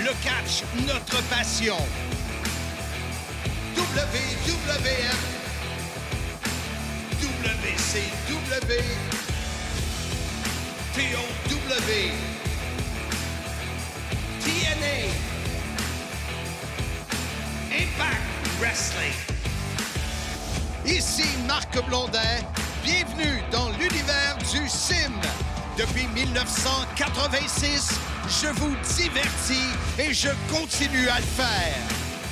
Le catch, notre passion. WWF, WCW, TOW, TNA, Impact Wrestling. Ici Marc Blondin, bienvenue dans l'univers du sim. Depuis 1986, je vous divertis et je continue à le faire.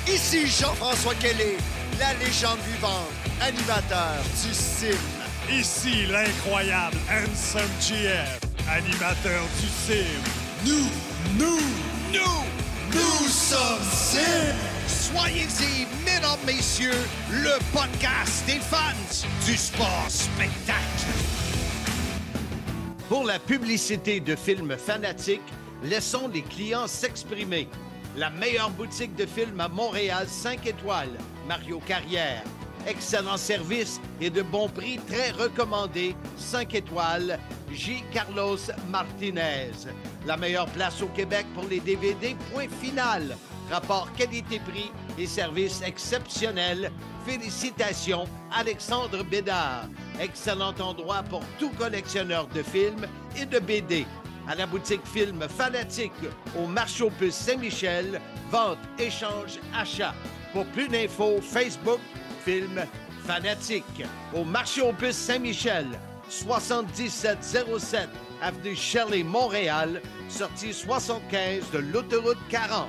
Ici Jean-François Kelly, la légende vivante, animateur du sim. Ici l'incroyable Handsome GF, animateur du sim. Nous sommes sim. Soyez-y, mesdames, messieurs, le podcast des fans du sport spectacle. Pour la publicité de films fanatiques, laissons les clients s'exprimer. La meilleure boutique de films à Montréal, 5 étoiles, Mario Carrière. Excellent service et de bons prix, très recommandé, 5 étoiles, J. Carlos Martinez. La meilleure place au Québec pour les DVD, point final. Rapport qualité-prix et service exceptionnel. Félicitations, Alexandre Bédard. Excellent endroit pour tout collectionneur de films et de BD. À la boutique Film Fanatique, au marché aux puces Saint-Michel, vente, échange, achat. Pour plus d'infos, Facebook, Film Fanatique. Au marché aux puces Saint-Michel, 7707 avenue Shirley, Montréal, sortie 75 de l'autoroute 40.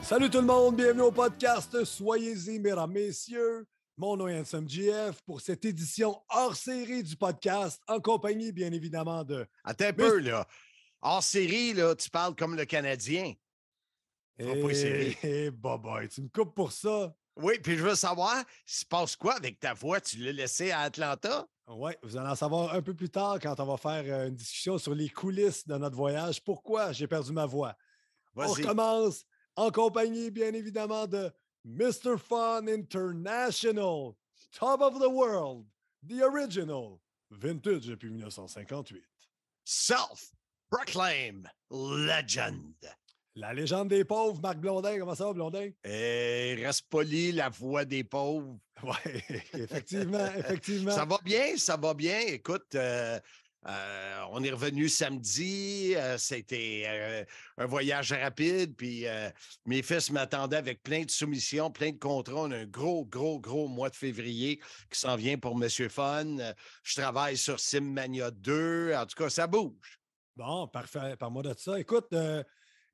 Salut tout le monde, bienvenue au podcast Soyez-y, mesdames, messieurs. Mon nom est Handsome GF pour cette édition hors série du podcast, en compagnie, bien évidemment, de... Attends un peu, là. Hors série, là, tu parles comme le Canadien. Boboy, tu me coupes pour ça? Oui, puis je veux savoir, il se passe quoi avec ta voix? Tu l'as laissée à Atlanta? Oui, vous allez en savoir un peu plus tard quand on va faire une discussion sur les coulisses de notre voyage. Pourquoi j'ai perdu ma voix? Vas-y. On recommence en compagnie, bien évidemment, de Mr. Fun International, Top of the World, The Original, Vintage depuis 1958. Self-proclaimed legend. La légende des pauvres, Marc Blondin. Comment ça va, Blondin? Reste poli, la voix des pauvres. Oui, effectivement, effectivement. Ça va bien, ça va bien. Écoute, on est revenu samedi. C'était un voyage rapide. Puis mes fils m'attendaient avec plein de soumissions, plein de contrats. On a un gros mois de février qui s'en vient pour Monsieur Fun. Je travaille sur Simmania 2. En tout cas, ça bouge. Bon, parfait. Par moi de ça. Écoute,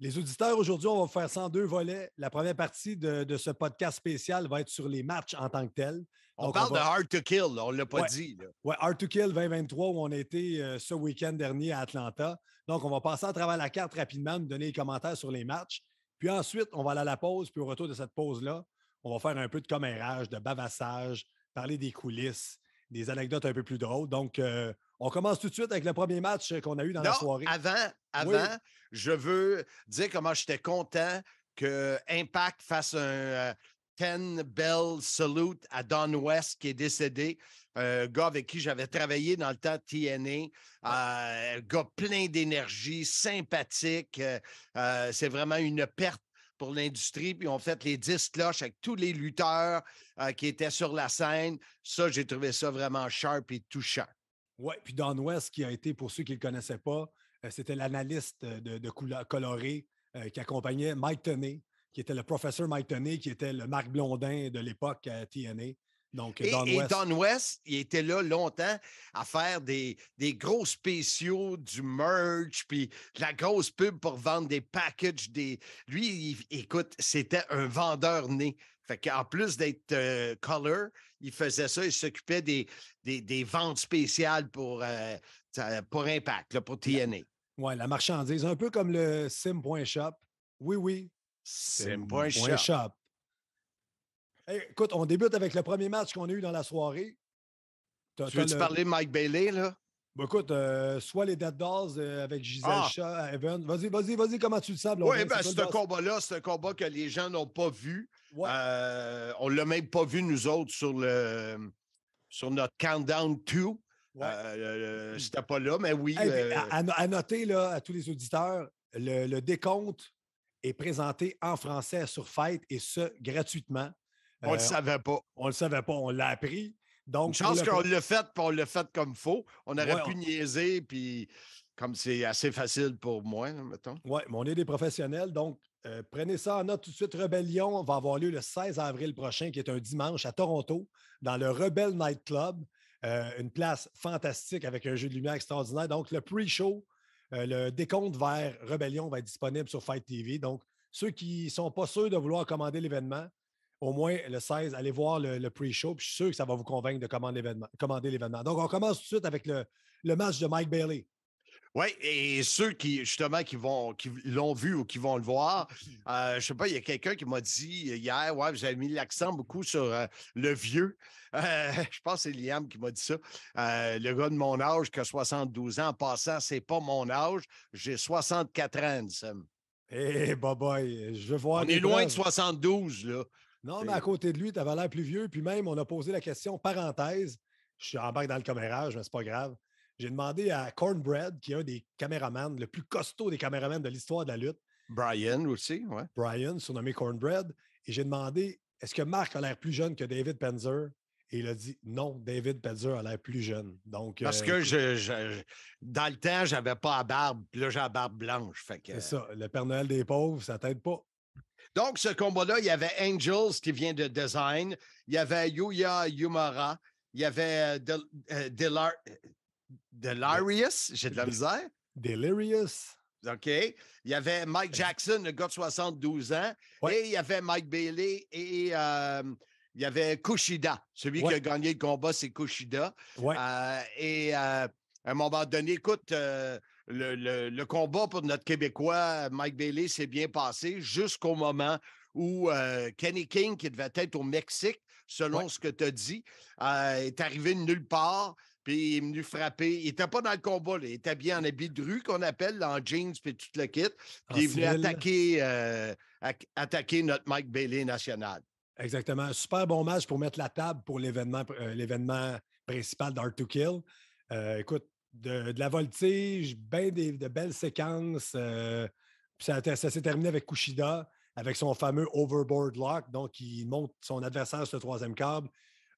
les auditeurs, aujourd'hui, on va faire ça en 2 volets. La première partie de ce podcast spécial va être sur les matchs en tant que tels. On parle de Hard to Kill, là, on ne l'a pas dit. Oui, Hard to Kill 2023, où on a été ce week-end dernier à Atlanta. Donc, on va passer à travers la carte rapidement, nous donner les commentaires sur les matchs. Puis ensuite, on va aller à la pause. Puis au retour de cette pause-là, on va faire un peu de commérage, de bavassage, parler des coulisses, des anecdotes un peu plus drôles. Donc, on commence tout de suite avec le premier match qu'on a eu dans la soirée. Avant, je veux dire comment j'étais content que Impact fasse un 10 Bell Salute à Don West qui est décédé. Un gars avec qui j'avais travaillé dans le temps de TNA. Un gars plein d'énergie, sympathique. C'est vraiment une perte pour l'industrie, puis on fait les 10 cloches avec tous les lutteurs qui étaient sur la scène. Ça, j'ai trouvé ça vraiment sharp et touchant. Oui, puis Don West, qui a été, pour ceux qui ne le connaissaient pas, c'était l'analyste de couleur colorée qui accompagnait Mike Tenay, qui était le professeur Mike Tenay, qui était le Marc Blondin de l'époque à TNA. Donc, Don West, il était là longtemps à faire des gros spéciaux, du merch, puis de la grosse pub pour vendre des packages. Lui, écoute, c'était un vendeur né. Fait qu'en plus d'être color, il faisait ça, il s'occupait des ventes spéciales pour Impact, là, pour TNA. Oui, la marchandise, un peu comme le sim.shop. Oui. Sim.shop. Hey, écoute, on débute avec le premier match qu'on a eu dans la soirée. Tu veux-tu parler de Mike Bailey, là? Ben écoute, soit les Dead Dolls avec Gisèle Shaw, Evan. Vas-y, comment tu le sens? Oui, ben ce combat-là, c'est un combat que les gens n'ont pas vu. Ouais. On ne l'a même pas vu, nous autres, sur notre Countdown 2. Ouais. C'était pas là, mais oui. Hey, à noter, là, à tous les auditeurs, le décompte est présenté en français sur Fight et ce, gratuitement. On le savait pas. On le savait pas, on l'a appris. Donc, Une chance qu'on l'a fait, puis on l'a fait comme faux. On aurait pu niaiser, puis comme c'est assez facile pour moi, mettons. Oui, mais on est des professionnels, donc prenez ça en note tout de suite. Rebellion va avoir lieu le 16 avril prochain, qui est un dimanche à Toronto, dans le Rebel Night Club. Une place fantastique avec un jeu de lumière extraordinaire. Donc, le pre-show, le décompte vers Rebellion va être disponible sur Fight TV. Donc, ceux qui ne sont pas sûrs de vouloir commander l'événement, au moins le 16, allez voir le pre-show. Puis je suis sûr que ça va vous convaincre de commander l'événement. Donc, on commence tout de suite avec le match de Mike Bailey. Oui, et ceux qui, justement, qui l'ont vu ou qui vont le voir, je ne sais pas, il y a quelqu'un qui m'a dit hier, ouais, vous avez mis l'accent beaucoup sur le vieux. Je pense que c'est Liam qui m'a dit ça. Le gars de mon âge qui a 72 ans, en passant, c'est pas mon âge. J'ai 64 ans, Sam. Eh, boy, je veux voir. On est loin de 72, là. Non, mais à côté de lui, tu avais l'air plus vieux. Puis même, on a posé la question, parenthèse, je suis en bac dans le commérage, mais c'est pas grave. J'ai demandé à Cornbread, qui est un des caméramans, le plus costaud des caméramans de l'histoire de la lutte. Brian aussi, oui. Brian, surnommé Cornbread. Et j'ai demandé, est-ce que Marc a l'air plus jeune que David Penzer? Et il a dit, non, David Penzer a l'air plus jeune. Donc, parce que dans le temps, j'avais pas la barbe, puis là, j'ai la barbe blanche. C'est ça, le Père Noël des pauvres, ça t'aide pas. Donc, ce combat-là, il y avait Angels qui vient de Design, il y avait Yuya Uemura, il y avait Delirious, j'ai de la misère. Delirious. OK. Il y avait Mike Jackson, le gars de 72 ans, et il y avait Mike Bailey, et il y avait Kushida. Celui qui a gagné le combat, c'est Kushida. Et à un moment donné, écoute, le combat pour notre Québécois, Mike Bailey, s'est bien passé jusqu'au moment où Kenny King, qui devait être au Mexique, selon ce que tu as dit, est arrivé de nulle part, puis il est venu frapper. Il n'était pas dans le combat, là. Il était bien en habit de rue, qu'on appelle, là, en jeans, puis tout le kit. Puis il est venu attaquer notre Mike Bailey national. Exactement. Un super bon match pour mettre la table pour l'événement principal d'Hard to Kill. Écoute, de la voltige, bien de belles séquences. Ça s'est terminé avec Kushida, avec son fameux overboard lock. Donc, il monte son adversaire sur le troisième câble.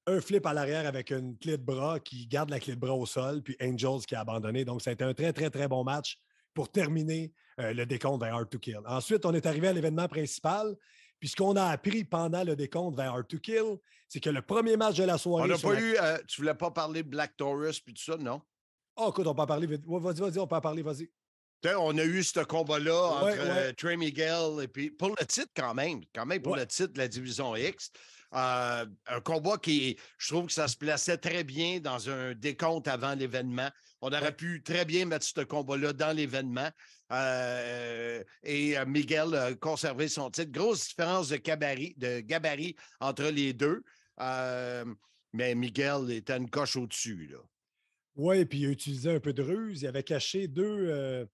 Un flip à l'arrière avec une clé de bras qui garde la clé de bras au sol, puis Angels qui a abandonné. Donc, ça a été un très, très, très bon match pour terminer le décompte vers Hard to Kill. Ensuite, on est arrivé à l'événement principal. Puis ce qu'on a appris pendant le décompte vers Hard to Kill, c'est que le premier match de la soirée... On n'a pas eu... tu voulais pas parler de Black Taurus puis tout ça, non? Oh, écoute, on peut en parler vite. Vas-y, on peut en parler, vas-y. On a eu ce combat-là entre Trey Miguel et puis... Pour le titre, quand même pour le titre de la Division X. Un combat qui, je trouve que ça se plaçait très bien dans un décompte avant l'événement. On aurait pu très bien mettre ce combat-là dans l'événement. Et Miguel a conservé son titre. Grosse différence de gabarit entre les deux. Mais Miguel était une coche au-dessus, là. Oui, puis il a utilisé un peu de ruse. Il avait caché deux,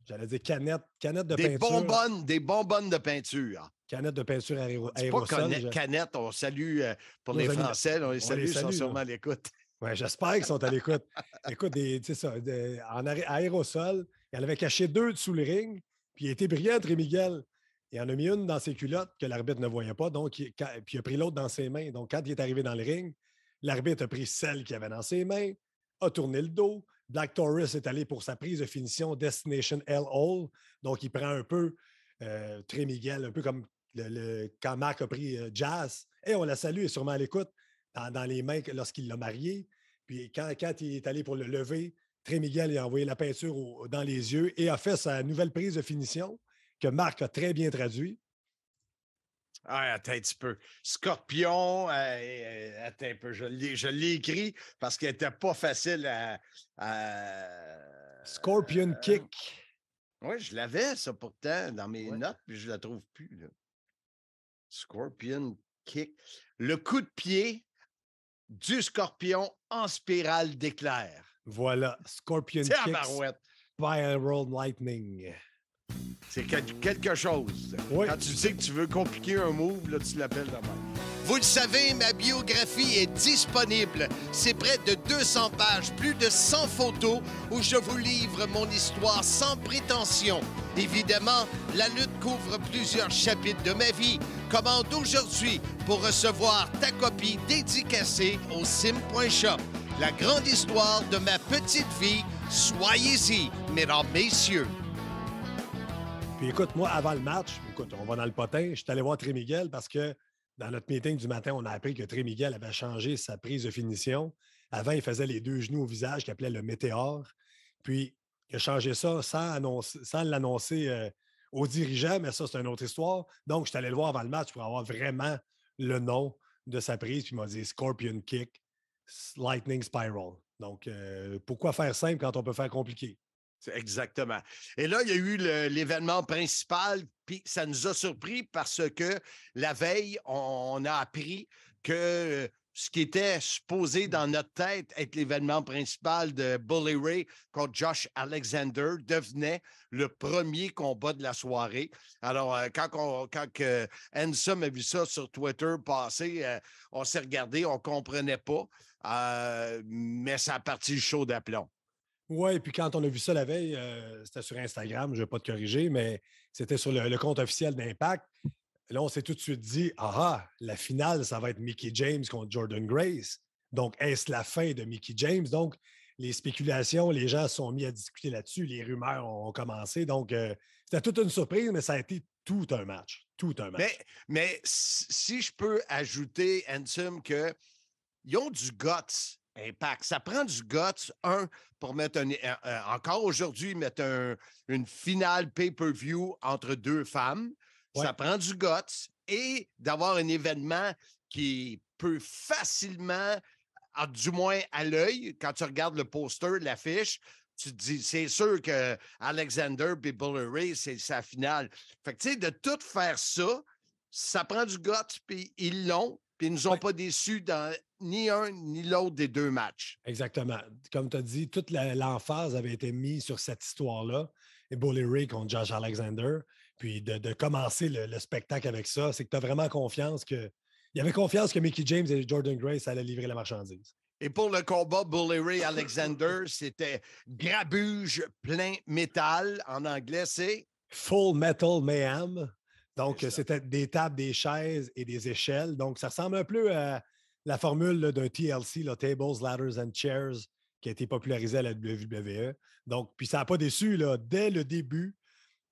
j'allais dire canettes de peinture. Des bonbonnes de peinture. Canettes de peinture aérosol. Pas canettes, on salue pour les Français. On les salue, ils sont sûrement à l'écoute. Oui, j'espère qu'ils sont à l'écoute. Écoute, en aérosol, il en avait caché deux sous le ring, puis il était brillant, Trey Miguel. Il en a mis une dans ses culottes que l'arbitre ne voyait pas, puis il a pris l'autre dans ses mains. Donc, quand il est arrivé dans le ring, l'arbitre a pris celle qu'il avait dans ses mains, a tourné le dos. Black Taurus est allé pour sa prise de finition Destination Hell-Hole. Donc, il prend un peu Trey Miguel, un peu comme quand Marc a pris Jazz. Et on la salue, il est sûrement à l'écoute dans les mains lorsqu'il l'a marié. Puis quand il est allé pour le lever, Trey Miguel il a envoyé la peinture dans les yeux et a fait sa nouvelle prise de finition que Marc a très bien traduit. Ah, attends un petit peu. Scorpion, attends un peu. Je l'ai écrit parce qu'elle n'était pas facile à... Scorpion Kick. Oui, je l'avais, ça, pourtant, dans mes notes, puis je ne la trouve plus, là. Scorpion Kick. Le coup de pied du scorpion en spirale d'éclair. Voilà, Scorpion Kick. Spiral Lightning. C'est quelque chose. Oui. Quand tu sais que tu veux compliquer un move, là, tu l'appelles de même. Vous le savez, ma biographie est disponible. C'est près de 200 pages, plus de 100 photos où je vous livre mon histoire sans prétention. Évidemment, la lutte couvre plusieurs chapitres de ma vie. Commande aujourd'hui pour recevoir ta copie dédicacée au sim.shop. La grande histoire de ma petite vie, soyez-y, mesdames, messieurs. Puis écoute, moi, avant le match, on va dans le potin, je suis allé voir Trey Miguel parce que dans notre meeting du matin, on a appris que Trey Miguel avait changé sa prise de finition. Avant, il faisait les 2 genoux au visage qu'il appelait le météore. Puis, il a changé ça sans l'annoncer aux dirigeants, mais ça, c'est une autre histoire. Donc, je suis allé le voir avant le match pour avoir vraiment le nom de sa prise. Puis, il m'a dit Scorpion Kick, Lightning Spiral. Donc, pourquoi faire simple quand on peut faire compliqué? Exactement. Et là, il y a eu l'événement principal, puis ça nous a surpris parce que la veille, on a appris que ce qui était supposé dans notre tête être l'événement principal de Bully Ray contre Josh Alexander devenait le premier combat de la soirée. Alors, quand Handsome a vu ça sur Twitter passer, on s'est regardé, on ne comprenait pas, mais ça a parti le show d'aplomb. Oui, et puis quand on a vu ça la veille, c'était sur Instagram, je ne vais pas te corriger, mais c'était sur le compte officiel d'Impact. Là, on s'est tout de suite dit, la finale, ça va être Mickie James contre Jordan Grace. Donc, est-ce la fin de Mickie James? Donc, les spéculations, les gens se sont mis à discuter là-dessus, les rumeurs ont commencé. Donc, c'était toute une surprise, mais ça a été tout un match. Tout un match. Mais si je peux ajouter, Ansem, qu'ils ont du guts. Impact. Ça prend du guts, pour mettre encore aujourd'hui, mettre une finale pay-per-view entre 2 femmes. Ouais. Ça prend du guts et d'avoir un événement qui peut facilement, du moins à l'œil, quand tu regardes le poster, l'affiche, tu te dis, c'est sûr que Alexander et Bully Ray, c'est sa finale. Fait que, tu sais, de tout faire ça, ça prend du guts, puis ils l'ont, puis ils ne nous ont pas déçus dans ni un ni l'autre des 2 matchs. Exactement. Comme tu as dit, toute l'emphase avait été mise sur cette histoire-là. Et Bully Ray contre Josh Alexander. Puis de commencer le spectacle avec ça, c'est que tu as vraiment confiance il y avait confiance que Mickie James et Jordan Grace allaient livrer la marchandise. Et pour le combat Bully Ray Alexander, c'était grabuge plein métal. En anglais, c'est Full Metal Mayhem. Donc, c'était des tables, des chaises et des échelles. Donc, ça ressemble un peu à la formule d'un TLC, là, Tables, Ladders and Chairs, qui a été popularisée à la WWE. Donc, puis ça n'a pas déçu, là, dès le début,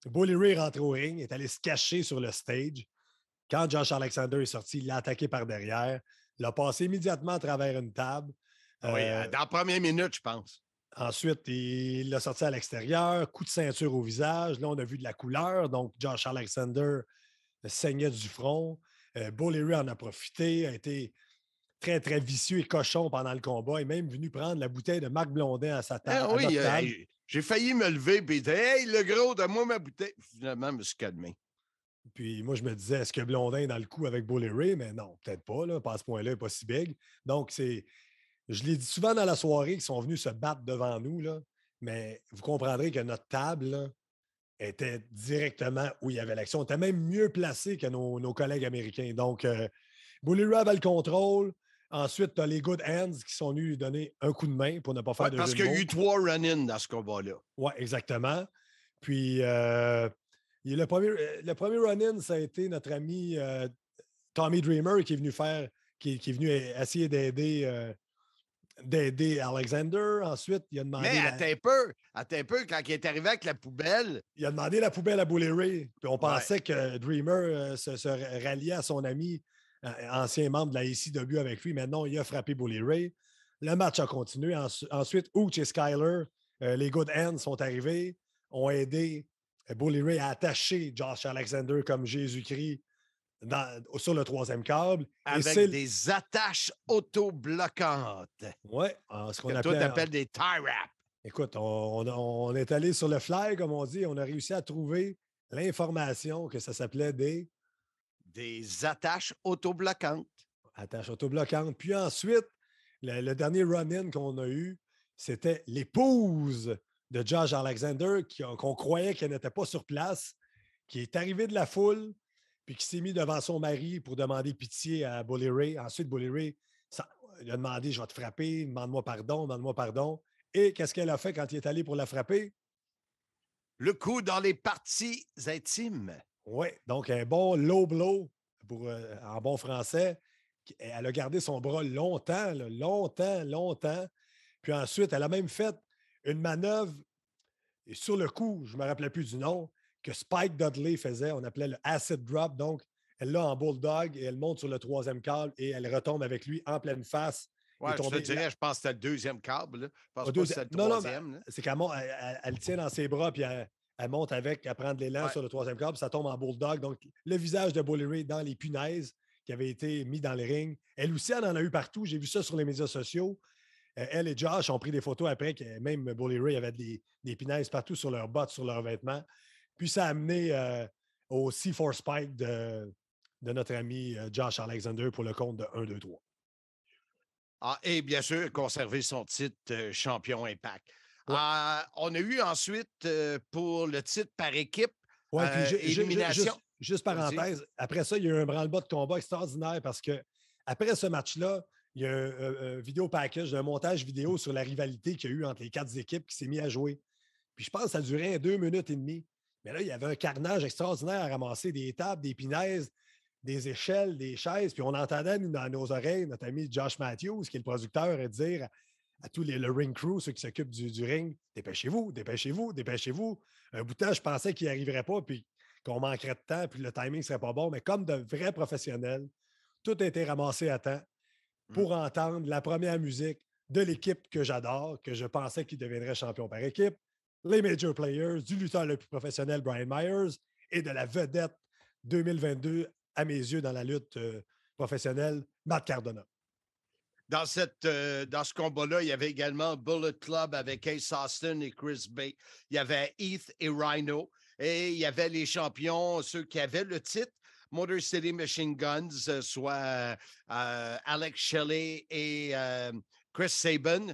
Bully Ray rentre au ring, est allé se cacher sur le stage. Quand Josh Alexander est sorti, il l'a attaqué par derrière, l'a passé immédiatement à travers une table. Oui, dans la première minute, je pense. Ensuite, il l'a sorti à l'extérieur, coup de ceinture au visage. Là, on a vu de la couleur. Donc, Josh Alexander saignait du front. Bully Ray en a profité, a été très, très vicieux et cochon pendant le combat. Il est même venu prendre la bouteille de Marc Blondin à sa table. Oui, j'ai failli me lever et dire « Hey, le gros, donne-moi ma bouteille! » Finalement, je me suis calmé. Puis moi, je me disais, est-ce que Blondin est dans le coup avec Bully Ray? Mais non, peut-être pas. Là, pas à ce point-là, il n'est pas si big. Donc, je l'ai dit souvent dans la soirée qu'ils sont venus se battre devant nous, là, mais vous comprendrez que notre table là, était directement où il y avait l'action. On était même mieux placé que nos collègues américains. Donc, Bully Ray avait le contrôle. Ensuite, tu as les Good Hands qui sont venus lui donner un coup de main pour ne pas faire de jeu de mots. Parce qu'il y a eu 3 run-in dans ce combat-là. Oui, exactement. Puis, le premier run-in, ça a été notre ami Tommy Dreamer qui est venu qui est venu essayer d'aider Alexander. Ensuite, il a demandé... Mais attends un peu, quand il est arrivé avec la poubelle... Il a demandé la poubelle à Bully Ray. Puis on pensait que Dreamer se ralliait à son ami, ancien membre de la ECW avec lui. Mais non, il a frappé Bully Ray. Le match a continué. Ensuite, Hooch et Skyler, les Good Hands, sont arrivés, ont aidé Bully Ray à attacher Josh Alexander comme Jésus-Christ sur le 3e câble. Avec des attaches autobloquantes. Oui, ce qu'on appelle des tie wraps. Écoute, on est allé sur le fly, comme on dit. On a réussi à trouver l'information que ça s'appelait des attaches autobloquantes. Attaches autobloquantes. Puis ensuite, le dernier run-in qu'on a eu, c'était l'épouse de Josh Alexander qu'on croyait qu'elle n'était pas sur place, qui est arrivée de la foule, puis qui s'est mis devant son mari pour demander pitié à Bully Ray. Ensuite, Bully Ray il a demandé, je vais te frapper, demande-moi pardon, demande-moi pardon. Et qu'est-ce qu'elle a fait quand il est allé pour la frapper? Le coup dans les parties intimes. Oui, donc un bon low blow, en bon français. Elle a gardé son bras longtemps, là, longtemps, longtemps. Puis ensuite, elle a même fait une manœuvre, et sur le coup, je ne me rappelais plus du nom, que Spike Dudley faisait. On appelait le acid drop. Donc, elle l'a en bulldog et elle monte sur le troisième câble et elle retombe avec lui en pleine face. Ouais, je te dirais, je pense que c'était le deuxième câble. Là. Je pense pas que c'était le Non, troisième. c'est qu'elle elle tient dans ses bras puis elle monte avec, elle prend de l'élan sur le troisième câble, ça tombe en bulldog. Donc, le visage de Bully Ray dans les punaises qui avaient été mis dans le ring. Elle aussi, elle en a eu partout. J'ai vu ça sur les médias sociaux. Elle et Josh ont pris des photos après que même Bully Ray avait des punaises partout sur leurs bottes, sur leurs vêtements. Puis ça a amené au C4 Spike de notre ami Josh Alexander pour le compte de 1, 2, 3. Ah, et bien sûr, conserver son titre champion Impact. Ouais. On a eu ensuite pour le titre par équipe, ouais, puis élimination. Juste parenthèse, après ça, il y a eu un branle-bas de combat extraordinaire parce que après ce match-là, il y a un vidéo package, un montage vidéo sur la rivalité qu'il y a eu entre les 4 équipes qui s'est mis à jouer. Puis je pense que ça durait 2 minutes et demie. Mais là, il y avait un carnage extraordinaire à ramasser des tables, des punaises, des échelles, des chaises. Puis on entendait dans nos oreilles notre ami Josh Matthews, qui est le producteur, dire à tous le ring crew, ceux qui s'occupent du ring, dépêchez-vous, dépêchez-vous, dépêchez-vous. Un bout de temps, je pensais qu'il n'y arriverait pas, puis qu'on manquerait de temps, puis le timing ne serait pas bon. Mais comme de vrais professionnels, tout a été ramassé à temps pour entendre la première musique de l'équipe que j'adore, que je pensais qu'il deviendrait champion par équipe, les Major Players, du lutteur le plus professionnel, Brian Myers, et de la vedette 2022, à mes yeux, dans la lutte professionnelle, Matt Cardona. Dans ce combat-là, il y avait également Bullet Club avec Ace Austin et Chris Bay. Il y avait Heath et Rhino. Et il y avait les champions, ceux qui avaient le titre, Motor City Machine Guns, soit Alex Shelley et Chris Sabin.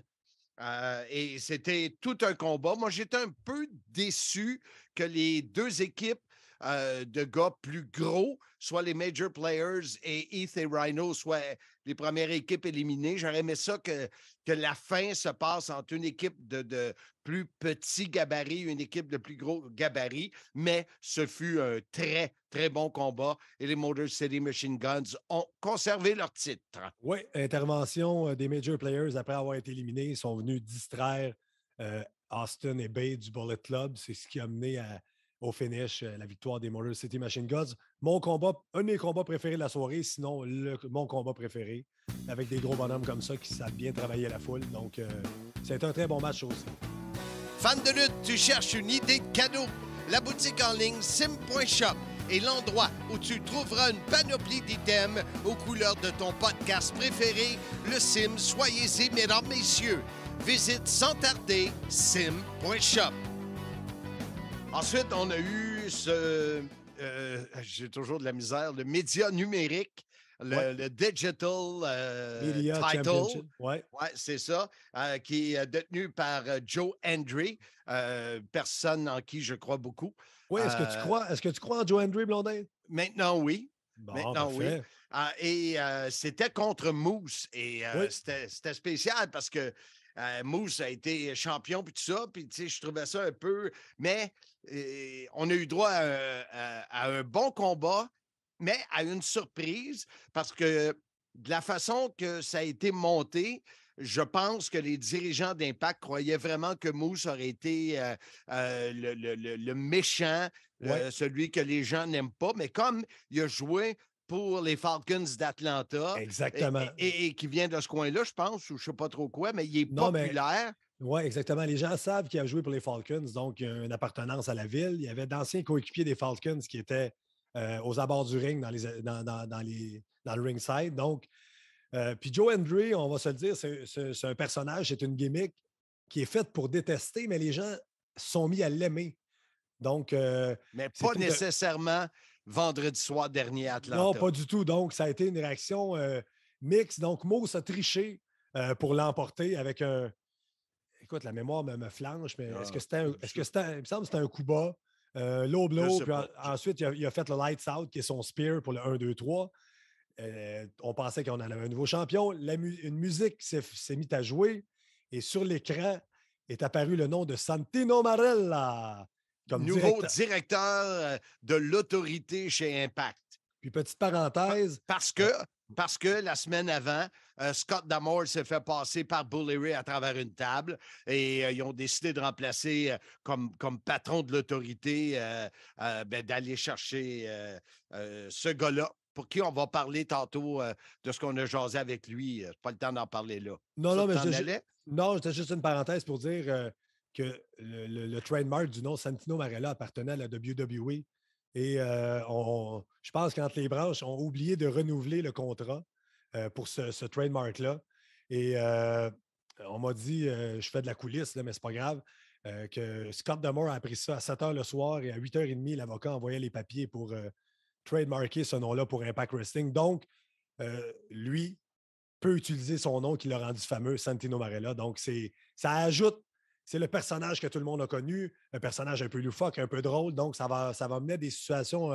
Et c'était tout un combat. Moi, j'étais un peu déçu que les deux équipes de gars plus gros, soit les Major Players et Heath et Rhino, soient les premières équipes éliminées. J'aurais aimé ça que la fin se passe entre une équipe de plus petit gabarit, une équipe de plus gros gabarit, mais ce fut un très, très bon combat et les Motor City Machine Guns ont conservé leur titre. Oui, intervention des Major Players après avoir été éliminés. Ils sont venus distraire Austin et Bay du Bullet Club. C'est ce qui a mené au finish, la victoire des Motor City Machine Guns. Un de mes combats préférés de la soirée, sinon mon combat préféré, avec des gros bonhommes comme ça qui savent bien travailler la foule. Donc, c'est un très bon match aussi. Fan de lutte, tu cherches une idée de cadeau? La boutique en ligne sim.shop est l'endroit où tu trouveras une panoplie d'items aux couleurs de ton podcast préféré, le Sim. Soyez-y, mesdames, messieurs. Visite sans tarder sim.shop. Ensuite, on a eu j'ai toujours de la misère, le média numérique, le Digital Media Title. Ouais, c'est ça, qui est détenu par Joe Hendry, personne en qui je crois beaucoup. Oui, est-ce que tu crois en Joe Hendry, Blondin? Maintenant, oui. Bon, Maintenant, parfait. oui. Et c'était contre Moose. Et c'était spécial parce que Moose a été champion puis tout ça. Puis, tu sais, je trouvais ça un peu... Mais on a eu droit à un bon combat, mais à une surprise parce que de la façon que ça a été monté, je pense que les dirigeants d'Impact croyaient vraiment que Moose aurait été le méchant, celui que les gens n'aiment pas. Mais comme il a joué pour les Falcons d'Atlanta Exactement. Et qui vient de ce coin-là, je pense, ou je ne sais pas trop quoi, mais il est populaire. Oui, exactement. Les gens savent qu'il a joué pour les Falcons, donc il y a une appartenance à la ville. Il y avait d'anciens coéquipiers des Falcons qui étaient aux abords du ring dans le ringside. Donc, puis Joe Hendry, on va se le dire, c'est un personnage, c'est une gimmick qui est faite pour détester, mais les gens sont mis à l'aimer. Donc, mais pas nécessairement vendredi soir dernier à Atlanta. Non, pas du tout. Donc, ça a été une réaction mixte. Donc, Moose a triché pour l'emporter avec un... Écoute, la mémoire me flanche, mais est-ce que c'était il me semble que c'était un coup bas. low Je blow, sais puis pas. ensuite, il a fait le lights out, qui est son spear pour le 1-2-3. On pensait qu'on en avait un nouveau champion. Une musique s'est mise à jouer et sur l'écran est apparu le nom de Santino Marella comme Nouveau directeur. directeur de l'autorité chez Impact. Puis petite parenthèse. Parce euh, que, parce que la semaine avant, Scott D'Amore s'est fait passer par Bully Ray à travers une table et ils ont décidé de remplacer comme patron de l'autorité, d'aller chercher ce gars-là pour qui on va parler tantôt de ce qu'on a jasé avec lui. Pas le temps d'en parler là. non, Ça, non, tu mais t'en allais? non, c'était juste une parenthèse pour dire que le trademark du nom Santino Marella appartenait à la WWE. Et je pense qu'entre les branches, on a oublié de renouveler le contrat pour ce trademark-là. Et on m'a dit, je fais de la coulisse, là, mais c'est pas grave, que Scott D'Amore a appris ça à 7 h le soir et à 8 h 30, l'avocat envoyait les papiers pour trademarker ce nom-là pour Impact Wrestling. Donc, lui peut utiliser son nom qui l'a rendu fameux, Santino Marella. Donc, ça ajoute, c'est le personnage que tout le monde a connu, un personnage un peu loufoque, un peu drôle. Donc, ça va mener à des situations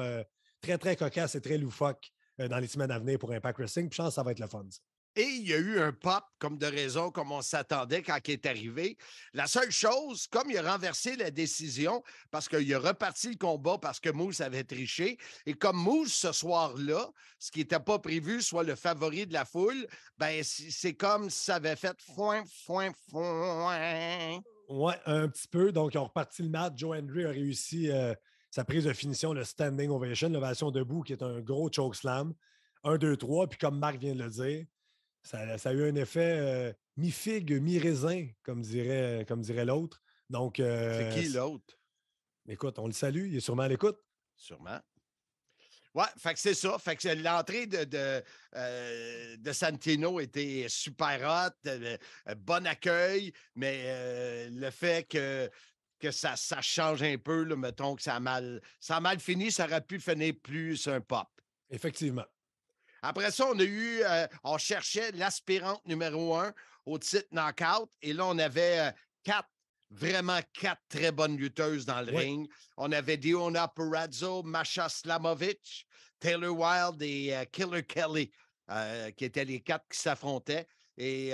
très, très cocasses et très loufoques dans les semaines à venir pour Impact Wrestling. Puis je pense que ça va être le fun. Ça. Et il y a eu un pop comme de raison, comme on s'attendait quand il est arrivé. La seule chose, comme il a renversé la décision, parce qu'il a reparti le combat parce que Moose avait triché, et comme Moose, ce soir-là, ce qui n'était pas prévu, soit le favori de la foule, ben c'est comme si ça avait fait foin, foin, foin. Ouais, un petit peu. Donc, ils ont reparti le match. Joe Hendry a réussi sa prise de finition, le standing ovation, l'ovation debout, qui est un gros chokeslam. 1, 2, 3. Puis comme Marc vient de le dire, ça a eu un effet mi-figue, mi-raisin, comme dirait l'autre. Donc, C'est qui l'autre? écoute, on le salue. Il est sûrement à l'écoute. Sûrement. Ouais, fait que c'est ça. Fait que l'entrée de Santino était super hot, bon accueil, mais le fait que ça change un peu, là, mettons que ça a mal fini, ça aurait pu finir plus un pop. Effectivement. Après ça, on cherchait l'aspirante numéro 1 au titre knockout. Et là, on avait vraiment quatre très bonnes lutteuses dans le ring. On avait Diona Purrazzo, Masha Slamovich, Taylor Wilde et Killer Kelly, qui étaient les quatre qui s'affrontaient. Et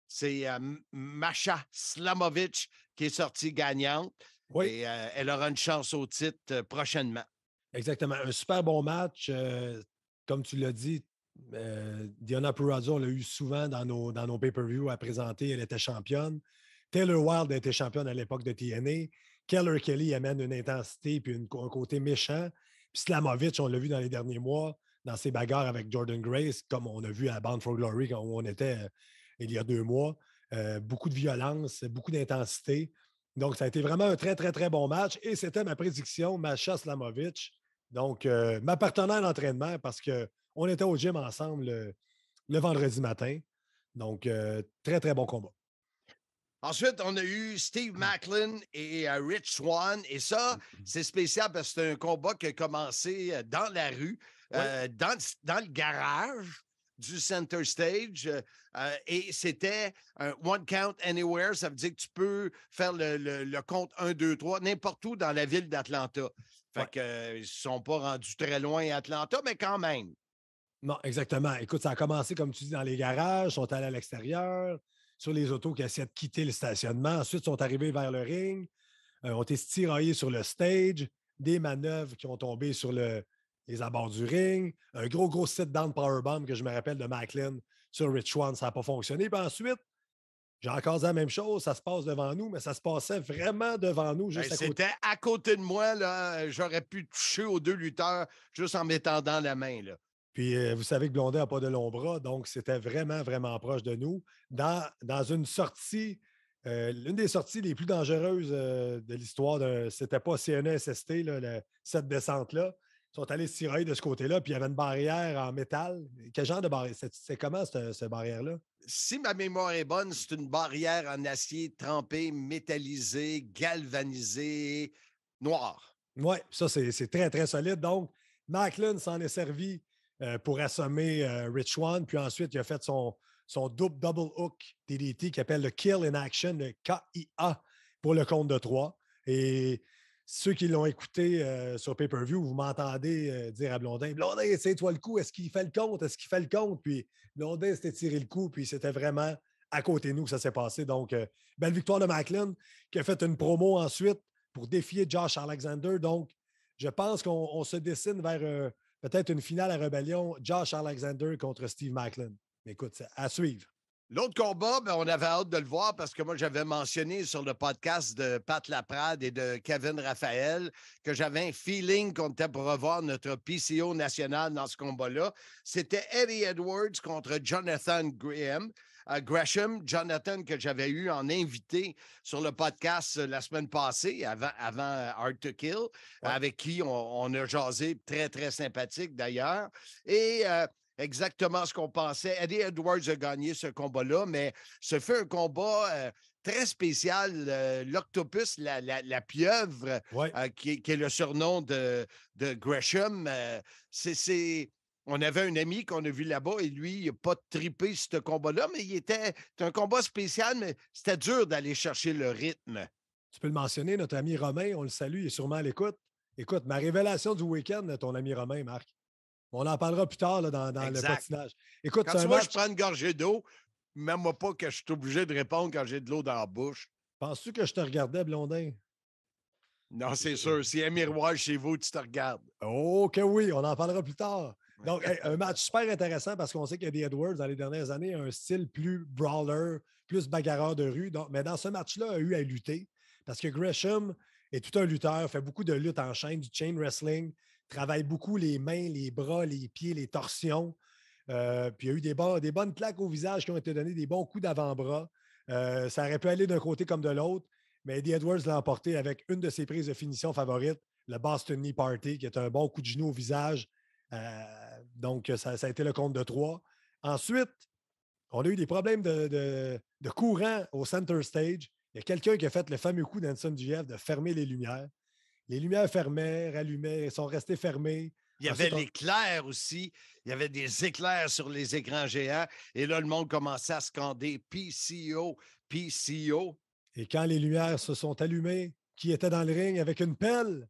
c'est Masha Slamovich qui est sortie gagnante. Oui. Et elle aura une chance au titre prochainement. Exactement. Un super bon match. Comme tu l'as dit, Diana Purrazzo, on l'a eu souvent dans nos pay-per-views à présenter. Elle était championne. Taylor Wilde était championne à l'époque de TNA. Keller Kelly amène une intensité puis un côté méchant. Puis Slamovich, on l'a vu dans les derniers mois, dans ses bagarres avec Jordan Grace, comme on a vu à Bound for Glory quand on était il y a 2 mois. Beaucoup de violence, beaucoup d'intensité. Donc, ça a été vraiment un très, très, très bon match. Et c'était ma prédiction, Masha Slamovich. Donc, ma partenaire d'entraînement, parce qu'on était au gym ensemble le vendredi matin. Donc, très, très bon combat. Ensuite, on a eu Steve Macklin et Rich Swann. Et ça, c'est spécial parce que c'est un combat qui a commencé dans la rue, dans le garage du Center Stage. Et c'était un one count anywhere. Ça veut dire que tu peux faire le compte 1, 2, 3 n'importe où dans la ville d'Atlanta. Fait qu'ils ne sont pas rendus très loin à Atlanta, mais quand même. Non, exactement. Écoute, ça a commencé, comme tu dis, dans les garages, sont allés à l'extérieur, sur les autos qui essaient de quitter le stationnement. Ensuite, sont arrivés vers le ring, ont été tiraillés sur le stage, des manœuvres qui ont tombé sur les abords du ring, un gros sit-down powerbomb que je me rappelle de Macklin sur Rich Swann, ça n'a pas fonctionné. Puis ensuite, j'ai encore dit la même chose, ça se passe devant nous, mais ça se passait vraiment devant nous, juste à côté. C'était à côté de moi, là. J'aurais pu toucher aux 2 lutteurs juste en m'étendant la main, là. Puis, vous savez que Blondin n'a pas de long bras, donc c'était vraiment, vraiment proche de nous. Dans une sortie, l'une des sorties les plus dangereuses de l'histoire, c'était pas CNESST, là, cette descente-là. Ils sont allés se tirer de ce côté-là, puis il y avait une barrière en métal. Quel genre de barrière? C'est comment, cette barrière-là? Si ma mémoire est bonne, c'est une barrière en acier trempé, métallisé, galvanisé, noir. Oui, ça, c'est très, très solide. Donc, Macklin s'en est servi pour assommer Rich Swann. Puis ensuite, il a fait son double hook DDT qui appelle le Kill in Action, le KIA, pour le compte de 3. Et ceux qui l'ont écouté sur pay-per-view, vous m'entendez dire à Blondin, Blondin, essaye-toi le coup, est-ce qu'il fait le compte? Est-ce qu'il fait le compte? Puis Blondin s'était tiré le coup, puis c'était vraiment à côté de nous que ça s'est passé. Donc, belle victoire de Macklin, qui a fait une promo ensuite pour défier Josh Alexander. Donc, je pense qu'on se dessine vers peut-être une finale à rébellion, Josh Alexander contre Steve Macklin. Mais écoute, c'est à suivre. L'autre combat, ben, on avait hâte de le voir parce que moi, j'avais mentionné sur le podcast de Pat Laprade et de Kevin Raphaël que j'avais un feeling qu'on était pour revoir notre PCO national dans ce combat-là. C'était Eddie Edwards contre Jonathan Gresham. Jonathan, que j'avais eu en invité sur le podcast la semaine passée, avant Hard to Kill, avec qui on a jasé, très, très sympathique d'ailleurs. Et exactement ce qu'on pensait. Eddie Edwards a gagné ce combat-là, mais ce fut un combat très spécial. L'octopus, la pieuvre, qui est le surnom de Gresham, on avait un ami qu'on a vu là-bas et lui, il n'a pas trippé ce combat-là, mais c'était un combat spécial, mais c'était dur d'aller chercher le rythme. Tu peux le mentionner, notre ami Romain, on le salue, il est sûrement à l'écoute. Écoute, ma révélation du week-end, ton ami Romain, Marc. On en parlera plus tard là, dans le patinage. Écoute, quand tu vois, je prends une gorgée d'eau, même pas que je suis obligé de répondre quand j'ai de l'eau dans la bouche. Penses-tu que je te regardais, Blondin? Non, c'est sûr. S'il y a un miroir chez vous, tu te regardes. Oh que oui, on en parlera plus tard. Donc, un match super intéressant parce qu'on sait qu'Eddie Edwards, dans les dernières années, a un style plus brawler, plus bagarreur de rue. Donc, mais dans ce match-là, a eu à lutter parce que Gresham est tout un lutteur, fait beaucoup de lutte en chaîne, du chain wrestling, travaille beaucoup les mains, les bras, les pieds, les torsions. Puis il y a eu des bonnes claques au visage qui ont été données, des bons coups d'avant-bras. Ça aurait pu aller d'un côté comme de l'autre, mais Eddie Edwards l'a emporté avec une de ses prises de finition favorites, le Boston Knee Party, qui est un bon coup de genou au visage. Donc, ça a été le compte de 3. Ensuite, on a eu des problèmes de courant au center stage. Il y a quelqu'un qui a fait le fameux coup d'Hanson GF de fermer les lumières. Les lumières fermaient, rallumaient, sont restées fermées. Il y avait l'éclair aussi. Il y avait des éclairs sur les écrans géants. Et là, le monde commençait à scander PCO, PCO. Et quand les lumières se sont allumées, qui était dans le ring avec une pelle?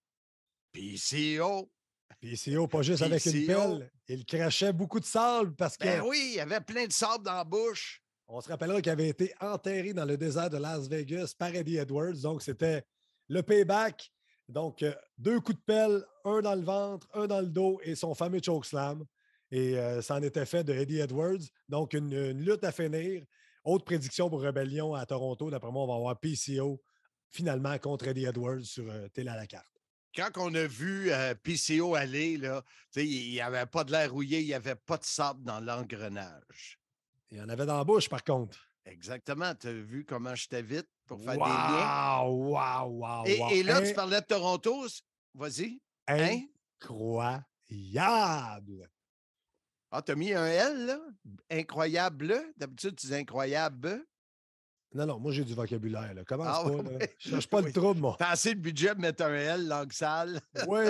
PCO. PCO, pas juste avec une pelle. Il crachait beaucoup de sable parce que... Ben oui, il y avait plein de sable dans la bouche. On se rappellera qu'il avait été enterré dans le désert de Las Vegas par Eddie Edwards. Donc, c'était le payback. Donc, 2 coups de pelle, un dans le ventre, un dans le dos et son fameux chokeslam. Et ça en était fait de Eddie Edwards. Donc, une lutte à finir. Autre prédiction pour Rebellion à Toronto. D'après moi, on va avoir PCO finalement contre Eddie Edwards sur télé à la carte. Quand on a vu PCO aller, là, il n'y avait pas de l'air rouillé, il n'y avait pas de sable dans l'engrenage. Il y en avait dans la bouche, par contre. Exactement. Tu as vu comment je t'invite pour faire des liens? Wow! Et là, tu parlais de Toronto. Vas-y. Incroyable! Ah, tu as mis un L, là? Incroyable. D'habitude, tu dis incroyable. Non, moi, j'ai du vocabulaire. Là. Commence pas. Oui. Là. Je cherche pas le trouble, moi. T'as assez de budget de mettre un L, langue sale. Oui.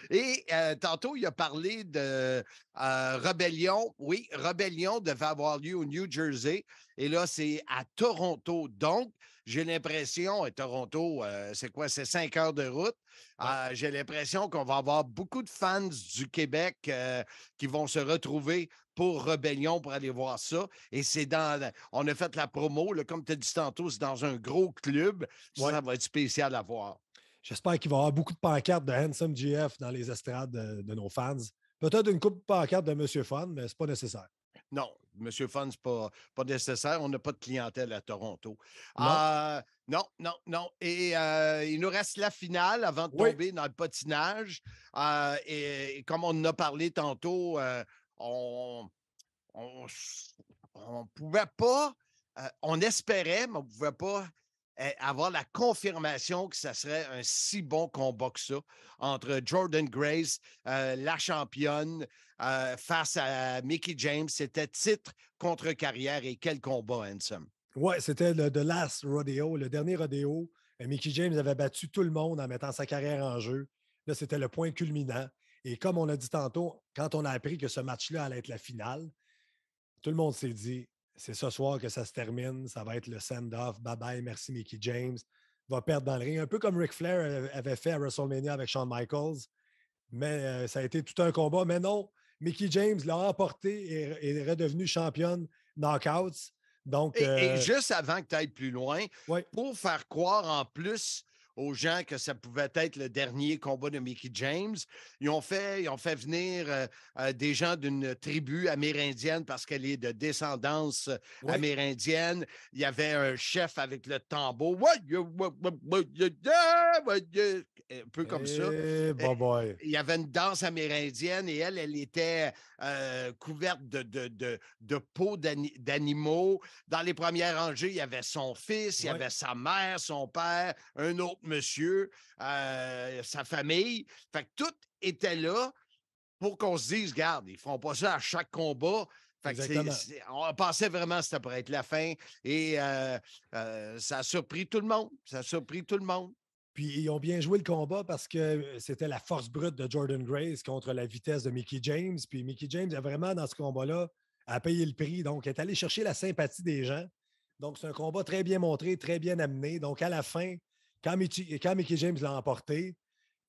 Et tantôt, il a parlé de Rebellion. Oui, Rebellion devait avoir lieu au New Jersey. Et là, c'est à Toronto. Donc, j'ai l'impression, et Toronto, c'est quoi? C'est 5 heures de route. J'ai l'impression qu'on va avoir beaucoup de fans du Québec qui vont se retrouver pour Rebellion pour aller voir ça. Et on a fait la promo, là, comme tu as dit tantôt, c'est dans un gros club. Ça va être spécial à voir. J'espère qu'il va y avoir beaucoup de pancartes de Handsome GF dans les estrades de nos fans. Peut-être une coupe de pancartes de Monsieur Fun, mais ce n'est pas nécessaire. Non, Monsieur Fun, ce n'est pas nécessaire. On n'a pas de clientèle à Toronto. Non. Et il nous reste la finale avant de tomber dans le patinage. Et comme on en a parlé tantôt, on pouvait pas, on espérait, mais on ne pouvait pas avoir la confirmation que ça serait un si bon combat que ça entre Jordan Grace, la championne, face à Mickie James. C'était titre contre carrière et quel combat, Handsome. Oui, c'était le The Last Rodeo, le dernier rodéo. Mickie James avait battu tout le monde en mettant sa carrière en jeu. Là, c'était le point culminant. Et comme on a dit tantôt, quand on a appris que ce match-là allait être la finale, tout le monde s'est dit, c'est ce soir que ça se termine, ça va être le send-off, bye-bye, merci Mickie James. va perdre dans le ring. Un peu comme Ric Flair avait fait à WrestleMania avec Shawn Michaels. Mais ça a été tout un combat. Mais non, Mickie James l'a emporté et est redevenue championne knockouts. Donc, Et juste avant que tu ailles plus loin, ouais. pour faire croire en plus aux gens que ça pouvait être le dernier combat de Mickie James, ils ont fait venir des gens d'une tribu amérindienne parce qu'elle est de descendance amérindienne. Il y avait un chef avec le tambour. Un peu comme ça. Boy. Il y avait une danse amérindienne et elle était couverte de peau d'animaux. Dans les premières rangées, il y avait son fils, il y avait sa mère, son père, un autre monsieur, sa famille. Fait que tout était là pour qu'on se dise, regarde, ils ne feront pas ça à chaque combat. Fait que on pensait vraiment que c'était pour être la fin et ça a surpris tout le monde. Ça a surpris tout le monde. Puis ils ont bien joué le combat parce que c'était la force brute de Jordan Grace contre la vitesse de Mickie James. Puis Mickie James a vraiment, dans ce combat-là, a payé le prix. Donc, elle est allée chercher la sympathie des gens. Donc, c'est un combat très bien montré, très bien amené. Donc, à la fin, quand Mickie James l'a emporté,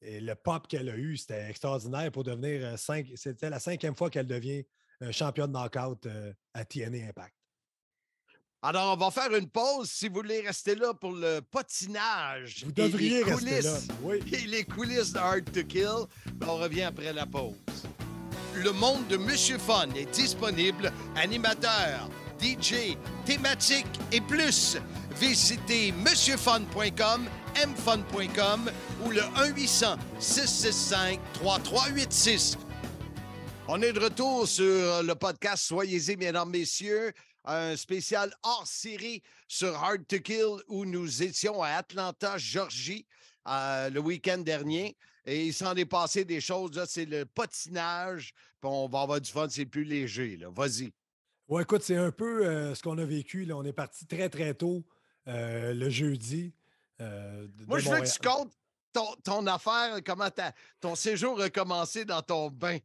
et le pop qu'elle a eu, c'était extraordinaire pour devenir c'était la 5e fois qu'elle devient championne knockout à TNA Impact. Alors, on va faire une pause. Si vous voulez rester là pour le patinage, vous devriez rester là. Oui. Et les coulisses de Hard to Kill, on revient après la pause. Le monde de Monsieur Fun est disponible. Animateur, DJ, thématique et plus. Visitez monsieurfun.com, mfun.com ou le 1-800-665-3386. On est de retour sur le podcast Soyez-y, mesdames, messieurs. Un spécial hors série sur Hard to Kill où nous étions à Atlanta, Georgie, le week-end dernier. Et il s'en est passé des choses. Là, c'est le patinage. Puis on va avoir du fun, c'est plus léger. Là. Vas-y. Oui, écoute, c'est un peu ce qu'on a vécu. Là. On est parti très, très tôt le jeudi. Moi, je veux que tu comptes ton affaire, comment ton séjour a commencé dans ton bain.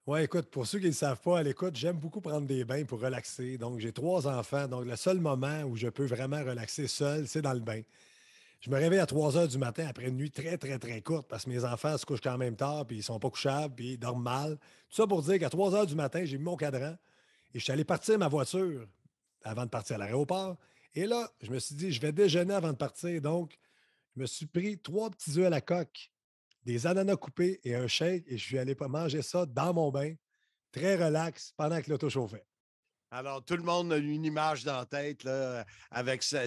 Oui, écoute, pour ceux qui ne le savent pas à l'écoute, j'aime beaucoup prendre des bains pour relaxer. Donc, j'ai 3 enfants. Donc, le seul moment où je peux vraiment relaxer seul, c'est dans le bain. Je me réveille à 3 heures du matin après une nuit très, très, très courte parce que mes enfants se couchent quand même tard, puis ils sont pas couchables, puis ils dorment mal. Tout ça pour dire qu'à 3 heures du matin, j'ai mis mon cadran et je suis allé partir ma voiture avant de partir à l'aéroport. Et là, je me suis dit, je vais déjeuner avant de partir. Donc, je me suis pris 3 petits œufs à la coque, des ananas coupés et un shake et je suis allé manger ça dans mon bain, très relax, pendant que l'auto chauffait. Alors, tout le monde a une image dans la tête là, avec ça.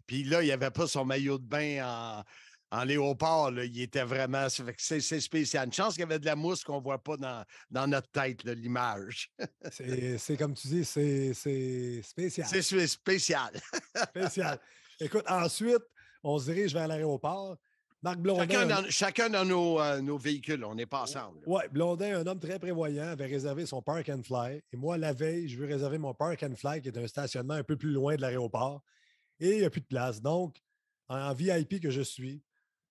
Puis là, il n'y avait pas son maillot de bain en léopard. Là. Il était vraiment. C'est spécial. Une chance qu'il y avait de la mousse qu'on ne voit pas dans notre tête, l'image. C'est comme tu dis, c'est spécial. C'est spécial. Spécial. Écoute, ensuite, on se dirige vers l'aéroport. Marc Blondin. Chacun dans nos véhicules, on n'est pas ensemble. Oui, Blondin, un homme très prévoyant, avait réservé son Park and Fly. Et moi, la veille, je veux réserver mon Park and Fly, qui est un stationnement un peu plus loin de l'aéroport. Et il n'y a plus de place. Donc, en VIP que je suis,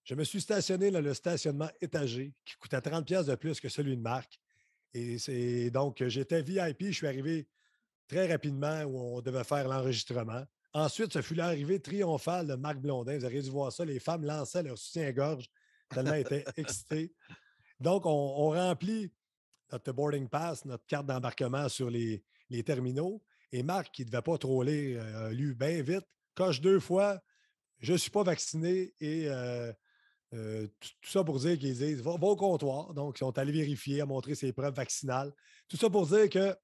je me suis stationné dans le stationnement étagé, qui coûtait 30$ de plus que celui de Marc. Et donc, j'étais VIP, je suis arrivé très rapidement où on devait faire l'enregistrement. Ensuite, ce fut l'arrivée triomphale de Marc Blondin. Vous auriez dû voir ça. Les femmes lançaient leur soutien-gorge tellement elles étaient excitées. Donc, on remplit notre boarding pass, notre carte d'embarquement sur les terminaux. Et Marc, qui ne devait pas trop lire, a lu bien vite, coche 2 fois, je ne suis pas vacciné et tout ça pour dire qu'ils disent va au comptoir. Donc, ils sont allés vérifier, à montrer ses preuves vaccinales. Tout ça pour dire que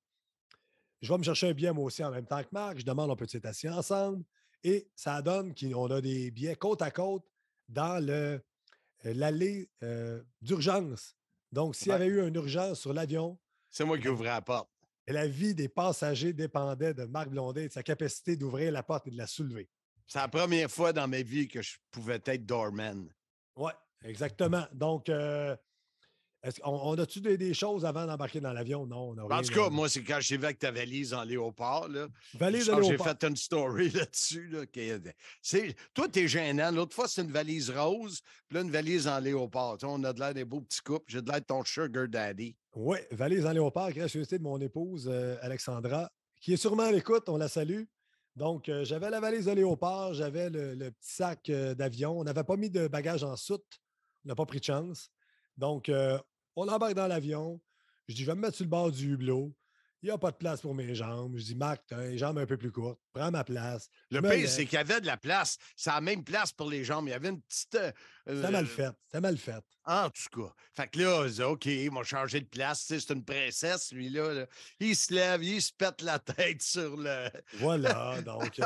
je vais me chercher un billet moi aussi en même temps que Marc. Je demande, on peut être assis ensemble. Et ça donne qu'on a des billets côte à côte dans l'allée d'urgence. Donc, s'il y avait eu une urgence sur l'avion... C'est moi qui ouvrais la porte. Et la vie des passagers dépendait de Marc Blondin et de sa capacité d'ouvrir la porte et de la soulever. C'est la première fois dans ma vie que je pouvais être doorman. Oui, exactement. Donc, on a-tu des choses avant d'embarquer dans l'avion? Non, on n'a rien. En tout cas, moi, c'est quand j'ai vu avec ta valise en léopard. Là, valise en léopard. J'ai fait une story là-dessus. Là, toi, t'es gênant. L'autre fois, c'est une valise rose, puis là, une valise en léopard. On a de l'air des beaux petits couples. J'ai de l'air de ton sugar daddy. Oui, valise en léopard, gracieuseté de mon épouse, Alexandra, qui est sûrement à l'écoute. On la salue. Donc, j'avais la valise de léopard, j'avais le petit sac d'avion. On n'avait pas mis de bagages en soute. On n'a pas pris de chance. Donc, on embarque dans l'avion. Je dis, je vais me mettre sur le bord du hublot. Il n'y a pas de place pour mes jambes. Je dis, Marc, tu as les jambes un peu plus courtes. Prends ma place. Je Le me pire, c'est lève. qu'il y avait de la place. C'est la même place pour les jambes. Il y avait une petite. C'était mal fait. C'était mal fait. En tout cas. Fait que là, je dis, OK, ils m'ont changé de place. Tu sais, c'est une princesse, lui-là. Là. Il se lève, il se pète la tête sur le. Voilà. Donc,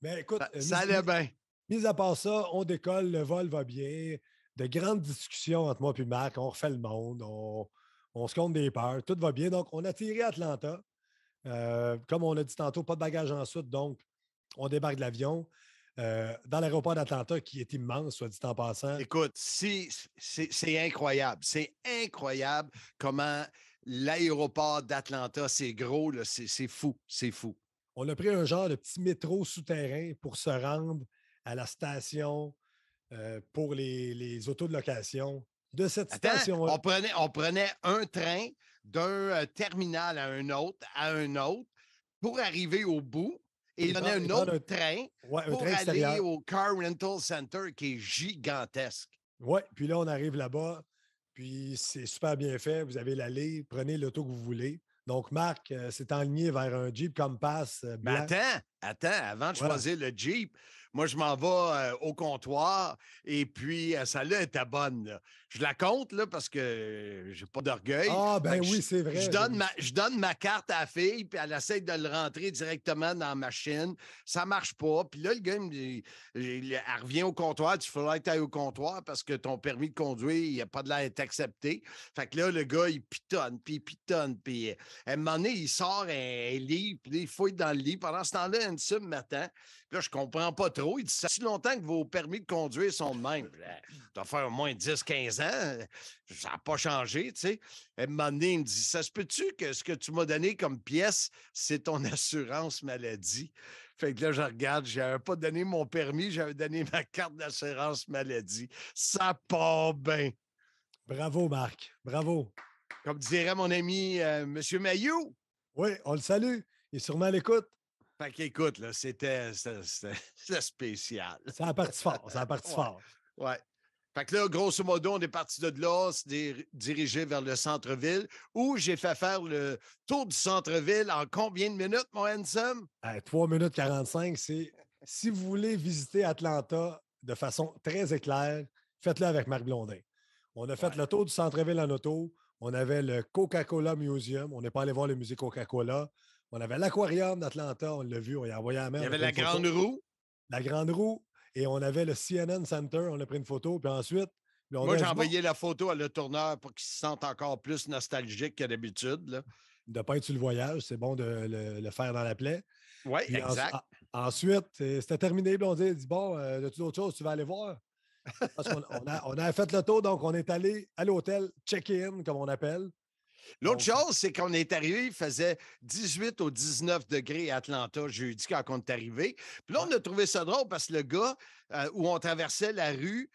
mais écoute, Ça allait bien. mis à part ça, on décolle, le vol va bien. De grandes discussions entre moi et Marc. On refait le monde. On se compte des peurs. Tout va bien. Donc, on a tiré à Atlanta. Comme on a dit tantôt, pas de bagages en soute. Donc, on débarque de l'avion. Dans l'aéroport d'Atlanta, qui est immense, soit dit en passant. Écoute, c'est incroyable. C'est incroyable comment l'aéroport d'Atlanta, c'est gros, là, c'est fou. C'est fou. On a pris un genre de petit métro souterrain pour se rendre à la station pour les autos de location. De cette Attends, station on prenait un train d'un terminal à un autre pour arriver au bout et il prenait un autre train ouais, pour train aller au Car Rental Center qui est gigantesque. Oui, puis là, on arrive là-bas, puis c'est super bien fait. Vous avez l'allée, prenez l'auto que vous voulez. Donc, Marc s'est enligné vers un Jeep Compass Mais blanc. attends, avant de Voilà. choisir le Jeep, moi, je m'en vais au comptoir et puis celle-là était bonne. Là. Je la compte là, parce que j'ai pas d'orgueil. Ah, ben oui, c'est vrai. Je donne ma carte à la fille, puis elle essaie de le rentrer directement dans la machine. Ça marche pas. Puis là, le gars, elle revient au comptoir. Il faudrait que tu ailles au comptoir parce que ton permis de conduire, il n'a pas de l'air d'être accepté. Fait que là, le gars, il pitonne, puis il pitonne. Puis à un moment donné, il sort un lit, puis il fouille dans le lit. Pendant ce temps-là, une sub m'attend. Puis là, je comprends pas trop. Il dit, ça fait si longtemps que vos permis de conduire sont de même. Ça doit faire au moins 10-15 ans. Ça n'a pas changé, tu sais. À un moment donné, il me dit, ça se peut-tu que ce que tu m'as donné comme pièce, c'est ton assurance maladie? Fait que là, je regarde, j'avais pas donné mon permis, j'avais donné ma carte d'assurance maladie. Ça part bien. Bravo, Marc. Bravo. Comme dirait mon ami M. Mayou. Oui, on le salue. Il est sûrement à l'écoute. Fait qu'écoute, là, c'était spécial. Ça a parti fort. Ça a parti fort. Ouais. Fait que là, grosso modo, on est parti de là, dirigé vers le centre-ville, où j'ai fait faire le tour du centre-ville en combien de minutes, mon handsome? 3 minutes 45, c'est si vous voulez visiter Atlanta de façon très éclair, faites-le avec Marc Blondin. On a fait le tour du centre-ville en auto. On avait le Coca-Cola Museum. On n'est pas allé voir le musée Coca-Cola. On avait l'aquarium d'Atlanta. On l'a vu. On y a envoyé à la main. Il y avait la grande roue. La grande roue. Et on avait le CNN Center. On a pris une photo. Puis ensuite, moi, j'ai envoyé la photo à le tourneur pour qu'il se sente encore plus nostalgique que d'habitude. De ne pas être sur le voyage. C'est bon de le faire dans la plaie. Oui, exact. Ensuite, c'était terminé. Puis on dit bon, as-tu d'autres choses tu vas aller voir? Parce qu'on a fait le tour, donc on est allé à l'hôtel check-in, comme on appelle. L'autre chose, c'est qu'on est arrivé, il faisait 18 ou 19 degrés à Atlanta jeudi quand on est arrivé. Puis là, on a trouvé ça drôle parce que le gars où on traversait la rue,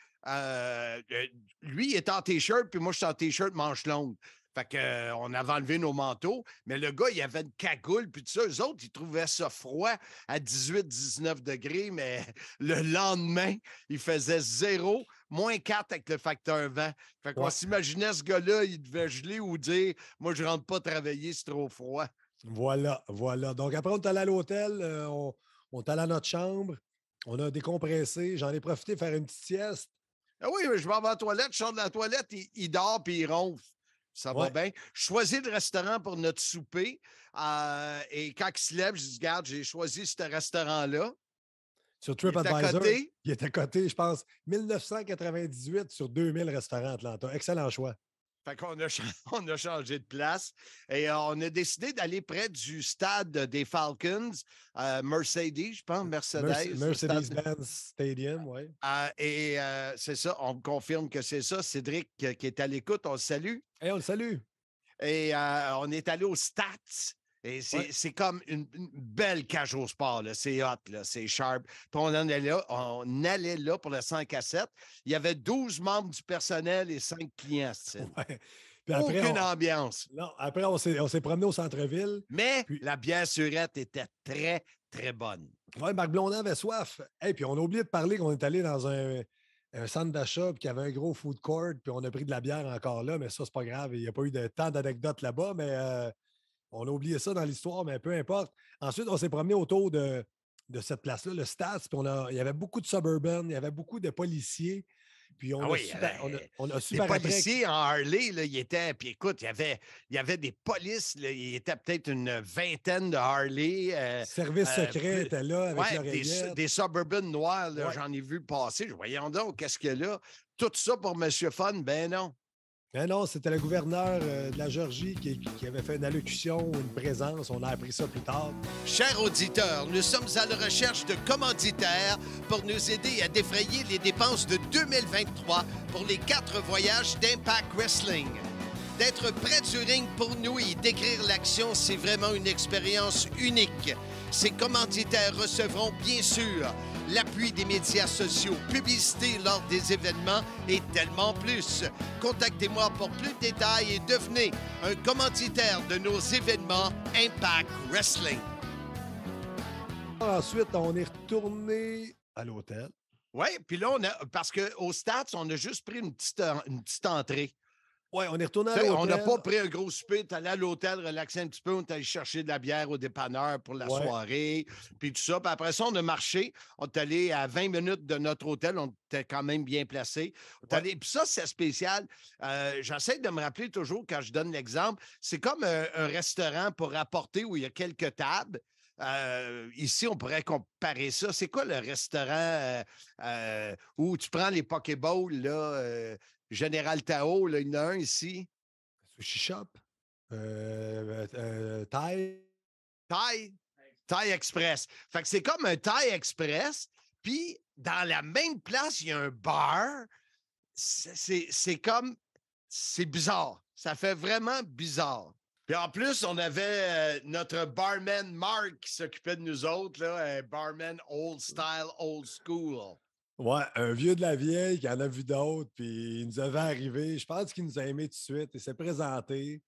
lui, il était en T-shirt, puis moi, je suis en T-shirt manche longue. Fait qu'on avait enlevé nos manteaux, mais le gars, il avait une cagoule, puis tout ça. Eux autres, ils trouvaient ça froid à 18-19 degrés, mais le lendemain, il faisait 0, moins 4 avec le facteur vent. Fait qu'on s'imaginait ce gars-là, il devait geler ou dire « Moi, je rentre pas travailler, c'est trop froid. » Voilà. Donc, après, on est allé à l'hôtel, on est allé à notre chambre, on a décompressé. J'en ai profité pour faire une petite sieste. Ah oui, je vais à la toilette, je sors de la toilette, il dort puis il ronfle. Ça va bien. Je choisis le restaurant pour notre souper. Et quand il se lève, je dis, regarde, j'ai choisi ce restaurant-là. Sur TripAdvisor, il était coté, je pense, 1998 sur 2000 restaurants Atlanta. Excellent choix. Fait qu'on on a changé de place et on a décidé d'aller près du stade des Falcons, Mercedes, je pense, Mercedes-Benz Stadium, oui. Et c'est ça, on me confirme que c'est ça. Cédric qui est à l'écoute, on le salue. Et on le salue. Et on est allé au Stats. Et c'est comme une belle cage au sport. C'est hot, c'est sharp. Puis on allait là pour le 5 à 7. Il y avait 12 membres du personnel et 5 clients. Ouais. Puis après, Aucune ambiance. non, après on s'est promené au centre-ville. Mais Puis, la bière surette était très, très bonne. ouais, Marc Blondin avait soif. Et puis on a oublié de parler qu'on est allé dans un centre d'achat, puis qu'il y avait un gros food court, puis on a pris de la bière encore là, mais ça, c'est pas grave. Il n'y a pas eu de tant d'anecdotes là-bas, mais on a oublié ça dans l'histoire, mais peu importe. Ensuite, on s'est promené autour de cette place-là, le Stats, puis il y avait beaucoup de suburban, il y avait beaucoup de policiers. Puis Ah oui, on a des super policiers en Harley, là, il était. Puis écoute, il y avait des polices, là, il était peut-être une vingtaine de Harley. service secret était là avec Ouais, l'oreillette. des Suburban noirs, là, Ouais. j'en ai vu passer. Voyons donc, qu'est-ce que là? Tout ça pour M. Fun? Ben non. Mais non, c'était le gouverneur de la Géorgie qui avait fait une allocution, une présence. On a appris ça plus tard. Chers auditeurs, nous sommes à la recherche de commanditaires pour nous aider à défrayer les dépenses de 2023 pour les 4 voyages d'Impact Wrestling. D'être près du ring pour nous et d'écrire l'action, c'est vraiment une expérience unique. Ces commanditaires recevront bien sûr l'appui des médias sociaux, publicité lors des événements et tellement plus. Contactez-moi pour plus de détails et devenez un commanditaire de nos événements Impact Wrestling. Ensuite, on est retourné à l'hôtel. Oui, puis là, parce qu'au Stats, on a juste pris une petite entrée. Oui, on est retourné à T'sais, l'hôtel. on n'a pas pris un gros souper, t'es allé à l'hôtel, relaxer un petit peu, on est allé chercher de la bière au dépanneur pour la soirée, puis tout ça. Puis après ça, on a marché, on est allé à 20 minutes de notre hôtel, on était quand même bien placé. Puis ça, c'est spécial. J'essaie de me rappeler toujours quand je donne l'exemple, c'est comme un restaurant pour apporter où il y a quelques tables. Ici, on pourrait comparer ça. C'est quoi le restaurant où tu prends les Pokéballs, là, Général Tao, là, il y en a un ici. Sushi Shop. Thai. Thai Express. Fait que c'est comme un Thai Express, puis dans la même place, il y a un bar. C'est comme... C'est bizarre. Ça fait vraiment bizarre. Puis en plus, on avait notre barman Mark qui s'occupait de nous autres, là, un barman old style, old school. Ouais, un vieux de la vieille qui en a vu d'autres, puis il nous avait arrivé. Je pense qu'il nous a aimés tout de suite. Il s'est présenté.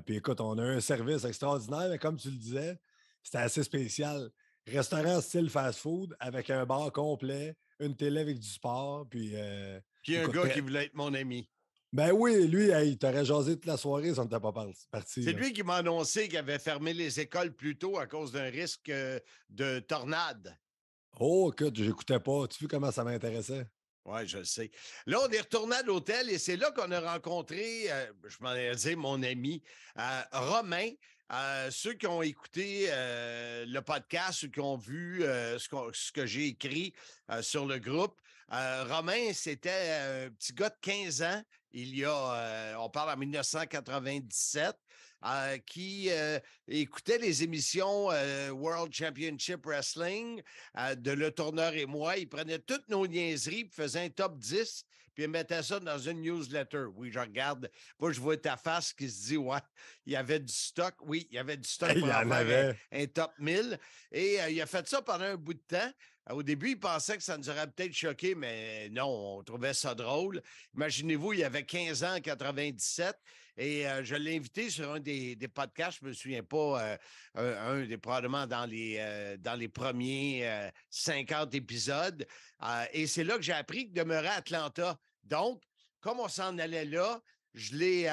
Puis écoute, on a un service extraordinaire, mais comme tu le disais, c'était assez spécial. Restaurant style fast-food avec un bar complet, une télé avec du sport, puis... Puis un gars qui voulait être mon ami. Ben oui, lui, il t'aurait jasé toute la soirée si on n'était pas parti. C'est lui qui m'a annoncé qu'il avait fermé les écoles plus tôt à cause d'un risque de tornade. Oh, écoute, j'écoutais pas. Tu vois comment ça m'intéressait? Oui, je le sais. Là, on est retourné à l'hôtel et c'est là qu'on a rencontré, je m'en ai dit, mon ami Romain. Ceux qui ont écouté le podcast, ceux qui ont vu ce que j'ai écrit sur le groupe, Romain, c'était un petit gars de 15 ans. Il y a, on parle en 1997. Qui écoutait les émissions World Championship Wrestling de Le Tourneur et moi. Il prenait toutes nos niaiseries, puis faisait un top 10, puis il mettait ça dans une newsletter. Oui, je regarde. Moi, je vois ta face qui se dit, ouais, il y avait du stock. Oui, il y avait du stock pour en faire un top 1000. Et il a fait ça pendant un bout de temps. Au début, il pensait que ça nous aurait peut-être choqué, mais non, on trouvait ça drôle. Imaginez-vous, il avait 15 ans en 97 et je l'ai invité sur un des podcasts, je ne me souviens pas, probablement dans les premiers 50 épisodes. Et c'est là que j'ai appris qu'il demeurait à Atlanta. Donc, comme on s'en allait là, je l'ai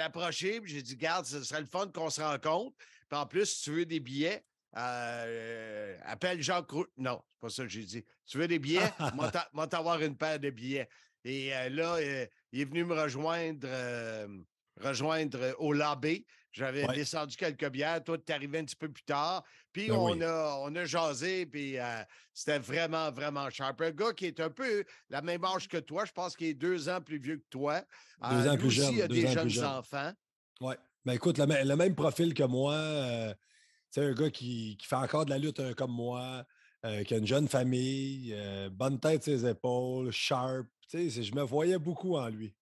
approché et j'ai dit, garde, ce serait le fun qu'on se rencontre. Puis en plus, si tu veux des billets, appelle Jacques Roux. Non, c'est pas ça que j'ai dit. Tu veux des billets? Moi, t'avoir une paire de billets. Et là, il est venu me rejoindre au lobby. J'avais descendu quelques bières. Toi, tu es arrivé un petit peu plus tard. Puis on a jasé, puis c'était vraiment, vraiment sharp. Un gars qui est un peu la même âge que toi. Je pense qu'il est 2 ans plus vieux que toi. 2 ans plus jeune. Il a des jeunes enfants. Oui. Ben écoute, le même profil que moi. C'est un gars qui fait encore de la lutte comme moi, qui a une jeune famille, bonne tête sur ses épaules, sharp. Je me voyais beaucoup en lui.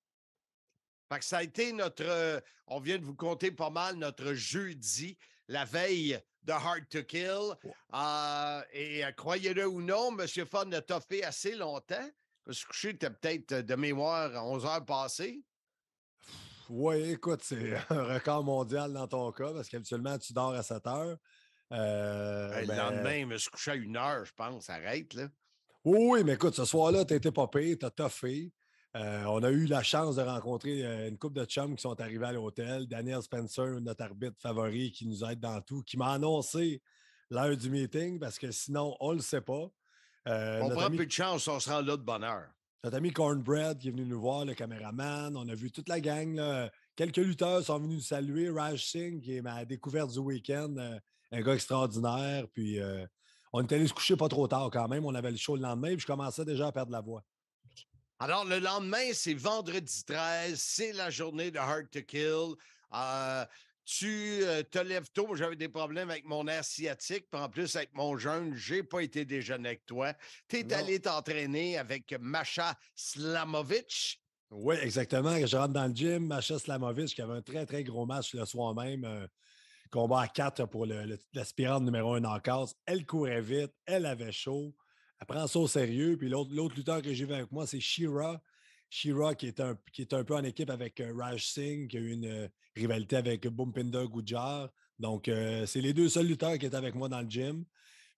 Fait que ça a été on vient de vous compter pas mal notre jeudi, la veille de Hard to Kill. Et croyez-le ou non, M. Fun a toffé assez longtemps. Je me suis couché, peut-être de mémoire à 11 heures passées. Oui, écoute, c'est un record mondial dans ton cas parce qu'habituellement, tu dors à 7 heures. Le Ben, lendemain, je me suis couché à 1 heure, je pense. Arrête, là. oui, mais écoute, ce soir-là, tu été pas pire, tu as toffé. On a eu la chance de rencontrer une couple de chums qui sont arrivés à l'hôtel. Daniel Spencer, notre arbitre favori, qui nous aide dans tout, qui m'a annoncé l'heure du meeting parce que sinon, on ne le sait pas. Euh, On notre prend ami peu de chance, on se rend là de bonne heure. Notre ami Cornbread qui est venu nous voir, le caméraman. On a vu toute la gang. Là. Quelques lutteurs sont venus nous saluer. Raj Singh, qui est ma découverte du week-end, un gars extraordinaire. Puis on est allé se coucher pas trop tard quand même. On avait le show le lendemain, puis je commençais déjà à perdre la voix. Alors, le lendemain, c'est vendredi 13, c'est la journée de Hard to Kill. Tu te lèves tôt. Moi, j'avais des problèmes avec mon air sciatique. Puis en plus, avec mon jeûne, j'ai pas été déjeuner avec toi. Tu es Non. allé t'entraîner avec Masha Slamovic. Oui, exactement. Je rentre dans le gym, Masha Slamovic, qui avait un très, très gros match le soir même. Combat à 4 pour l'aspirante numéro 1 knockout. Elle courait vite, elle avait chaud. Elle prend ça au sérieux. Puis l'autre lutteur que j'ai vu avec moi, c'est Shira. Shira, qui est un peu en équipe avec Raj Singh, qui a eu une rivalité avec Bumpinder Gujjar. Donc, c'est les deux seuls lutteurs qui étaient avec moi dans le gym.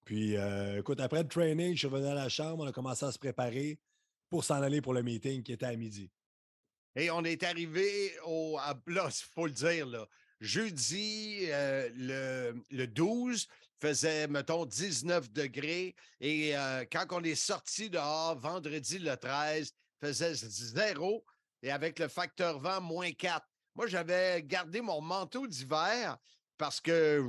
Puis, écoute, après le training, je suis revenu à la chambre, on a commencé à se préparer pour s'en aller pour le meeting qui était à midi. Et on est arrivé là, il faut le dire, là, jeudi, le 12, faisait, mettons, 19 degrés. Et quand on est sorti dehors, vendredi le 13, faisait 0. Et avec le facteur vent, -4. Moi, j'avais gardé mon manteau d'hiver parce que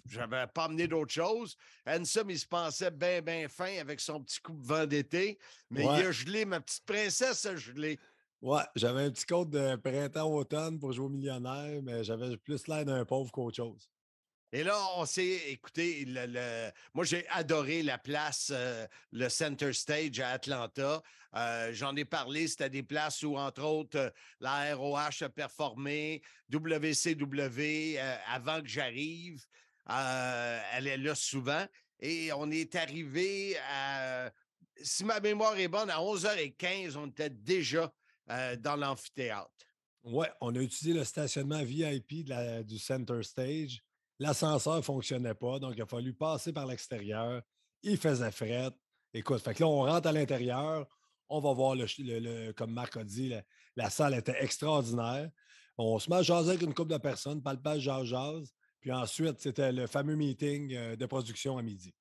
je n'avais pas amené d'autre chose. Ansem, il se pensait bien, bien fin avec son petit coup de vent d'été. Mais il Ouais, a gelé, ma petite princesse a gelé. ouais, j'avais un petit code de printemps-automne pour jouer au millionnaire, mais j'avais plus l'air d'un pauvre qu'autre chose. Et là, on s'est, écoutez, moi j'ai adoré la place, le Center Stage à Atlanta. J'en ai parlé, c'était des places où, entre autres, la ROH a performé, WCW, avant que j'arrive, elle est là souvent. Et on est arrivé à, si ma mémoire est bonne, à 11h15, on était déjà dans l'amphithéâtre. Ouais, on a utilisé le stationnement VIP du Center Stage. L'ascenseur ne fonctionnait pas, donc il a fallu passer par l'extérieur. Il faisait fret. Écoute, fait que là, on rentre à l'intérieur. On va voir, comme Marc a dit, la salle était extraordinaire. On se met à jaser avec une couple de personnes, palpage, jase. Puis ensuite, c'était le fameux meeting de production à midi.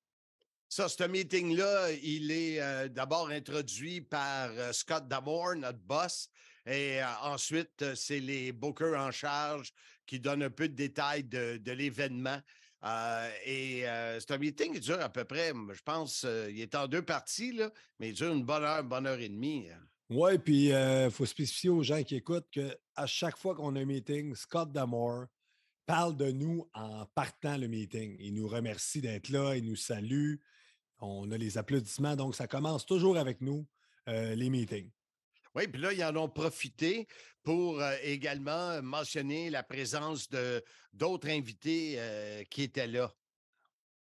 Ça, ce meeting-là, il est d'abord introduit par Scott D'Amore, notre boss, et ensuite, c'est les bookers en charge qui donnent un peu de détails de l'événement. C'est un meeting qui dure à peu près, je pense, il est en 2 parties, là, mais il dure une bonne heure et demie. Oui, puis il faut spécifier aux gens qui écoutent qu'à chaque fois qu'on a un meeting, Scott D'Amore parle de nous en partant le meeting. Il nous remercie d'être là, il nous salue. On a les applaudissements, donc ça commence toujours avec nous, les meetings. Oui, puis là, ils en ont profité pour également mentionner la présence d'autres invités qui étaient là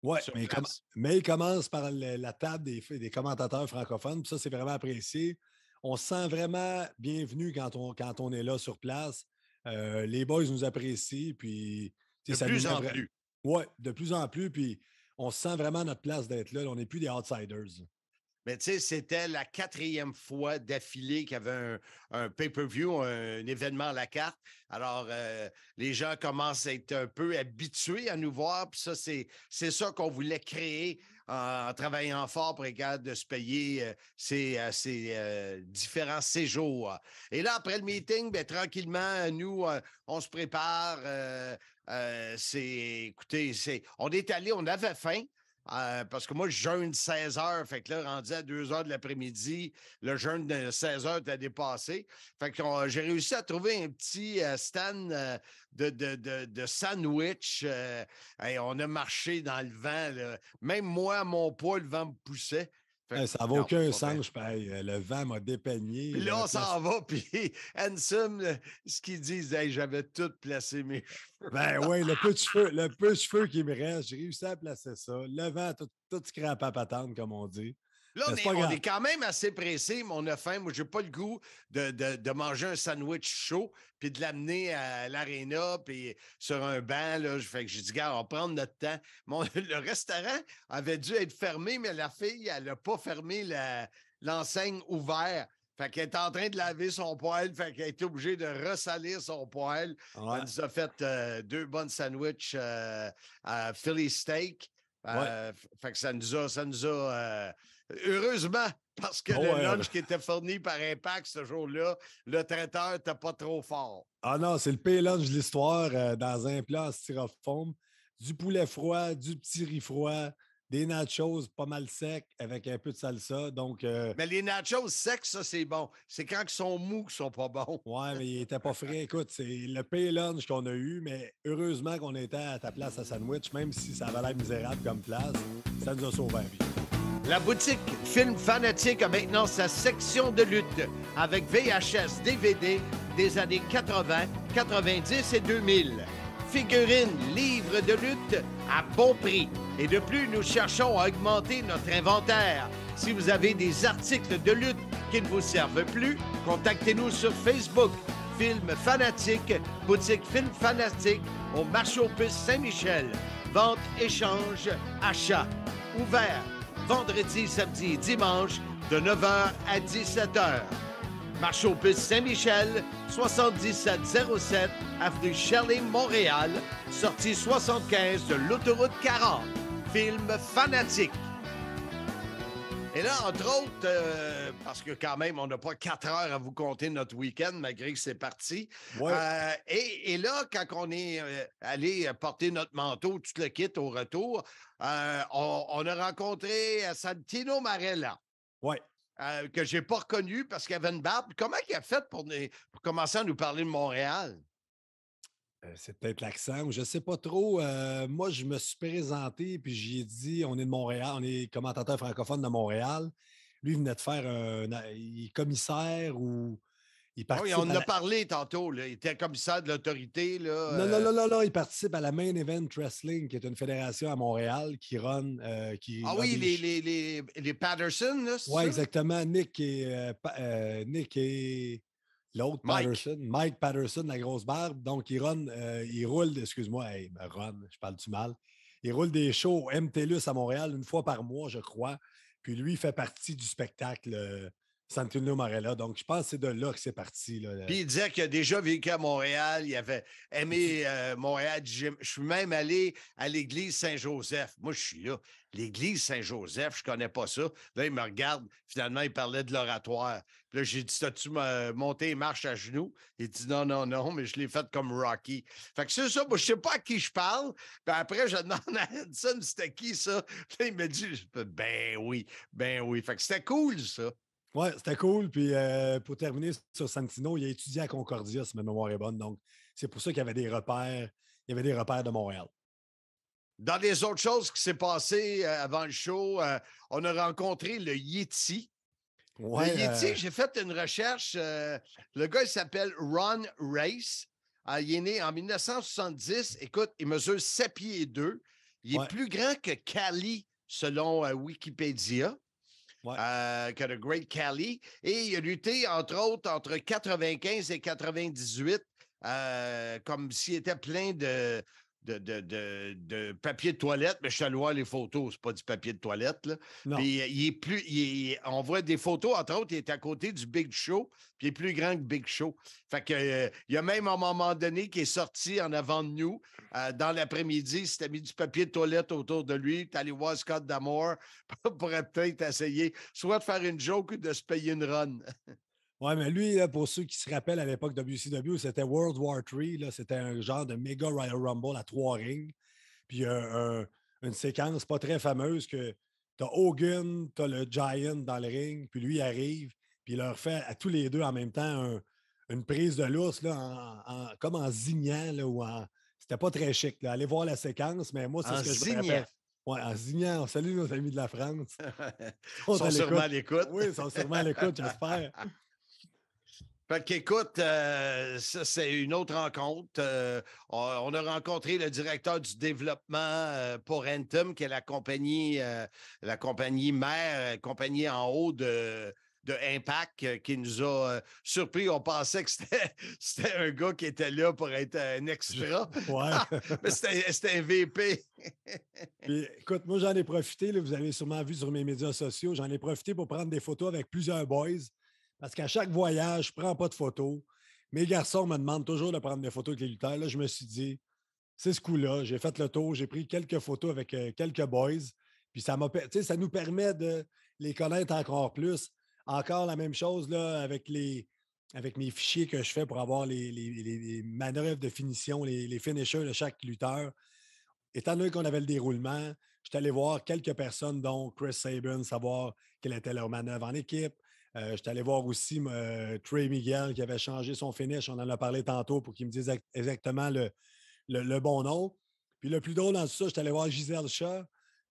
Oui, sur mais, place. mais il commence par la table des commentateurs francophones, puis ça, c'est vraiment apprécié. On se sent vraiment bienvenu quand on est là sur place. Les boys nous apprécient, puis De ça nous plus met en plus. Oui, de plus en plus, puis on se sent vraiment à notre place d'être là. On n'est plus des outsiders. Mais tu sais, c'était la 4e fois d'affilée qu'il y avait un pay-per-view, un événement à la carte. Alors, les gens commencent à être un peu habitués à nous voir. Puis ça, c'est ça qu'on voulait créer en travaillant fort pour être capable de se payer ces différents séjours. Et là, après le meeting, ben, tranquillement, nous, on se prépare. Écoutez, on est allé, on avait faim. Parce que moi, je jeûne 16 heures. Fait que là, rendu à 2 heures de l'après-midi, le jeûne de 16 heures était dépassé. Fait que j'ai réussi à trouver un petit stand de sandwich. Et on a marché dans le vent, là. Même moi, à mon poids, le vent me poussait. Fait Hey, que, ça n'a non, aucun pas vrai. sens. Le vent m'a dépeigné. Puis là, J'avais on placé. s'en va, puis Ansem, ce qu'il dit, hey, j'avais tout placé mes cheveux. Ben oui, le peu de cheveux qui me reste, j'ai réussi à placer ça. Le vent, tout scrap à patente, comme on dit. Là, Mais c'est pas on grave. est quand même assez pressé, mais on a faim. Moi, j'ai pas le goût de manger un sandwich chaud puis de l'amener à l'aréna puis sur un banc. Là. Fait que j'ai dit, gars, on va prendre notre temps. Le restaurant avait dû être fermé, mais la fille, elle n'a pas fermé l'enseigne ouverte. Fait qu'elle est en train de laver son poêle, fait qu'elle est obligée de ressalir son poêle. Ouais. Elle nous a fait 2 bonnes sandwichs à Philly Steak. Ouais. Fait que ça nous a heureusement, parce que le lunch qui était fourni par Impact ce jour-là, le traiteur n'était pas trop fort. Ah non, c'est le pire lunch de l'histoire dans un plat en styrofoam. Du poulet froid, du petit riz froid, des nachos pas mal secs avec un peu de salsa. Donc, Mais les nachos secs, ça, c'est bon. C'est quand ils sont mous qu'ils sont pas bons. ouais, mais il était pas frais. Écoute, c'est le pire lunch qu'on a eu, mais heureusement qu'on était à ta place à sandwich, même si ça avait l'air misérable comme place, ça nous a sauvé la vie. La boutique Film Fanatique a maintenant sa section de lutte avec VHS, DVD des années 80, 90 et 2000. Figurines, livres de lutte à bon prix. Et de plus, nous cherchons à augmenter notre inventaire. Si vous avez des articles de lutte qui ne vous servent plus, contactez-nous sur Facebook. Film Fanatique, boutique Film Fanatique au marché aux puces Saint-Michel. Vente, échange, achat. Ouvert vendredi, samedi et dimanche de 9h à 17h. Marché aux puces Saint-Michel, 7707 avenue Shirley, Montréal, sortie 75 de l'autoroute 40. Film Fanatique. Et là, entre autres, parce que quand même, on n'a pas 4 heures à vous compter notre week-end, malgré que c'est parti. Ouais. Et là, quand on est allé porter notre manteau, tout le kit au retour, on a rencontré Santino Marella. Ouais. Que je n'ai pas reconnu parce qu'il avait une barbe. Comment il a fait pour commencer à nous parler de Montréal? C'est peut-être l'accent ou je ne sais pas trop. Moi, je me suis présenté puis j'y ai dit on est de Montréal, on est commentateur francophone de Montréal. Lui, il venait de faire il est commissaire ou il Oui, participe on en à a la... parlé tantôt. Là. Il était commissaire de l'autorité. Non, il participe à la Main Event Wrestling, qui est une fédération à Montréal qui run. Ah oui, les Patterson, là, c'est Oui, ça? exactement. Nick et l'autre Patterson, Mike Patterson, la grosse barbe. Donc, il roule, excuse-moi, je parle du mal. Il roule des shows au MTLUS à Montréal une fois par mois, je crois. Puis lui, il fait partie du spectacle Santino Marella. Donc, je pense que c'est de là que c'est parti. Là. Puis il disait qu'il a déjà vécu à Montréal, il avait aimé Montréal. Je suis même allé à l'église Saint-Joseph. Moi, je suis là. L'église Saint-Joseph, je connais pas ça. Là, il me regarde. Finalement, il parlait de l'oratoire. Puis là, j'ai dit, t'as-tu monté et marche à genoux? Il dit, non, mais je l'ai fait comme Rocky. Fait que c'est ça. Moi, je sais pas à qui je parle. Puis après, je demande à Edson, c'était qui ça? Puis là, il me dit, ben oui. Fait que c'était cool, ça. Oui, c'était cool. Puis pour terminer sur Santino, il a étudié à Concordia, si ma mémoire est bonne. Donc, c'est pour ça qu'il y avait des repères. Il y avait des repères de Montréal. Dans les autres choses qui s'est passé avant le show, on a rencontré le Yeti. Ouais, le Yeti, j'ai fait une recherche. Le gars, il s'appelle Ron Race. Il est né en 1970. Écoute, il mesure 7 pieds 2. Il est plus grand que Cali, selon Wikipédia. Que le Great Cali. Et il a lutté, entre autres, entre 95 et 98, comme s'il était plein de papier de toilette, mais je suis allé voir les photos, c'est pas du papier de toilette. Là. Puis on voit des photos, entre autres, il est à côté du Big Show, puis il est plus grand que Big Show. Fait que il y a même un moment donné qui est sorti en avant de nous. Dans l'après-midi, il s'était mis du papier de toilette autour de lui, tu allé voir Scott D'Amore pour peut-être essayer soit de faire une joke ou de se payer une run. Oui, mais lui, là, pour ceux qui se rappellent à l'époque de WCW, c'était World War III. C'était un genre de méga Royal Rumble à 3 rings. Puis une séquence pas très fameuse que tu as Hogan, tu as le Giant dans le ring, puis lui il arrive, puis il leur fait à tous les deux en même temps une prise de l'ours, là, comme en zignant, là, ou en. C'était pas très chic. Là. Allez voir la séquence, mais moi, c'est ce que je me rappelle. Oui, en zignant. On salue nos amis de la France. Ils sont sûrement à l'écoute. Oui, ils sont sûrement à l'écoute, j'espère. Fait qu'écoute, ça, c'est une autre rencontre. On a rencontré le directeur du développement pour Anthem, qui est la compagnie mère, compagnie en haut de Impact, qui nous a surpris. On pensait que c'était un gars qui était là pour être un extra. Ouais. Mais c'était un VP. Puis, écoute, moi, j'en ai profité, là, vous avez sûrement vu sur mes médias sociaux, j'en ai profité pour prendre des photos avec plusieurs boys. Parce qu'à chaque voyage, je ne prends pas de photos. Mes garçons me demandent toujours de prendre des photos avec les lutteurs. Là, je me suis dit, c'est ce coup-là. J'ai fait le tour, j'ai pris quelques photos avec quelques boys. Puis ça nous permet de les connaître encore plus. Encore la même chose là, avec mes fichiers que je fais pour avoir les manœuvres de finition, les finishers de chaque lutteur. Étant donné qu'on avait le déroulement, je suis allé voir quelques personnes, dont Chris Sabin, savoir quelle était leur manœuvre en équipe. Je suis allé voir aussi Trey Miguel qui avait changé son finish. On en a parlé tantôt pour qu'il me dise exactement le bon nom. Puis le plus drôle dans tout ça, je suis allé voir Gisèle Shaw.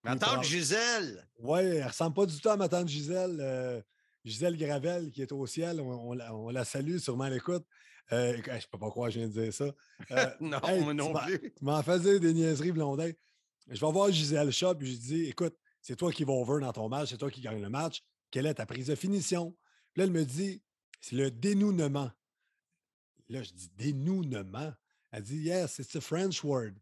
Ma tante Gisèle. Oui, elle ne ressemble pas du tout à ma tante Gisèle. Gisèle Gravel, qui est au ciel. On la salue, sûrement à l'écoute. Je ne peux pas croire que je viens de dire ça. Non, hey, moi non plus. Tu m'en faisais des niaiseries, Blondin. Je vais voir Gisèle Shaw, puis je dis écoute, c'est toi qui vas over dans ton match, c'est toi qui gagne le match. Quelle est ta prise de finition? Puis là, elle me dit c'est le dénouement. Là, je dis dénouement. Elle dit yes, it's a French word.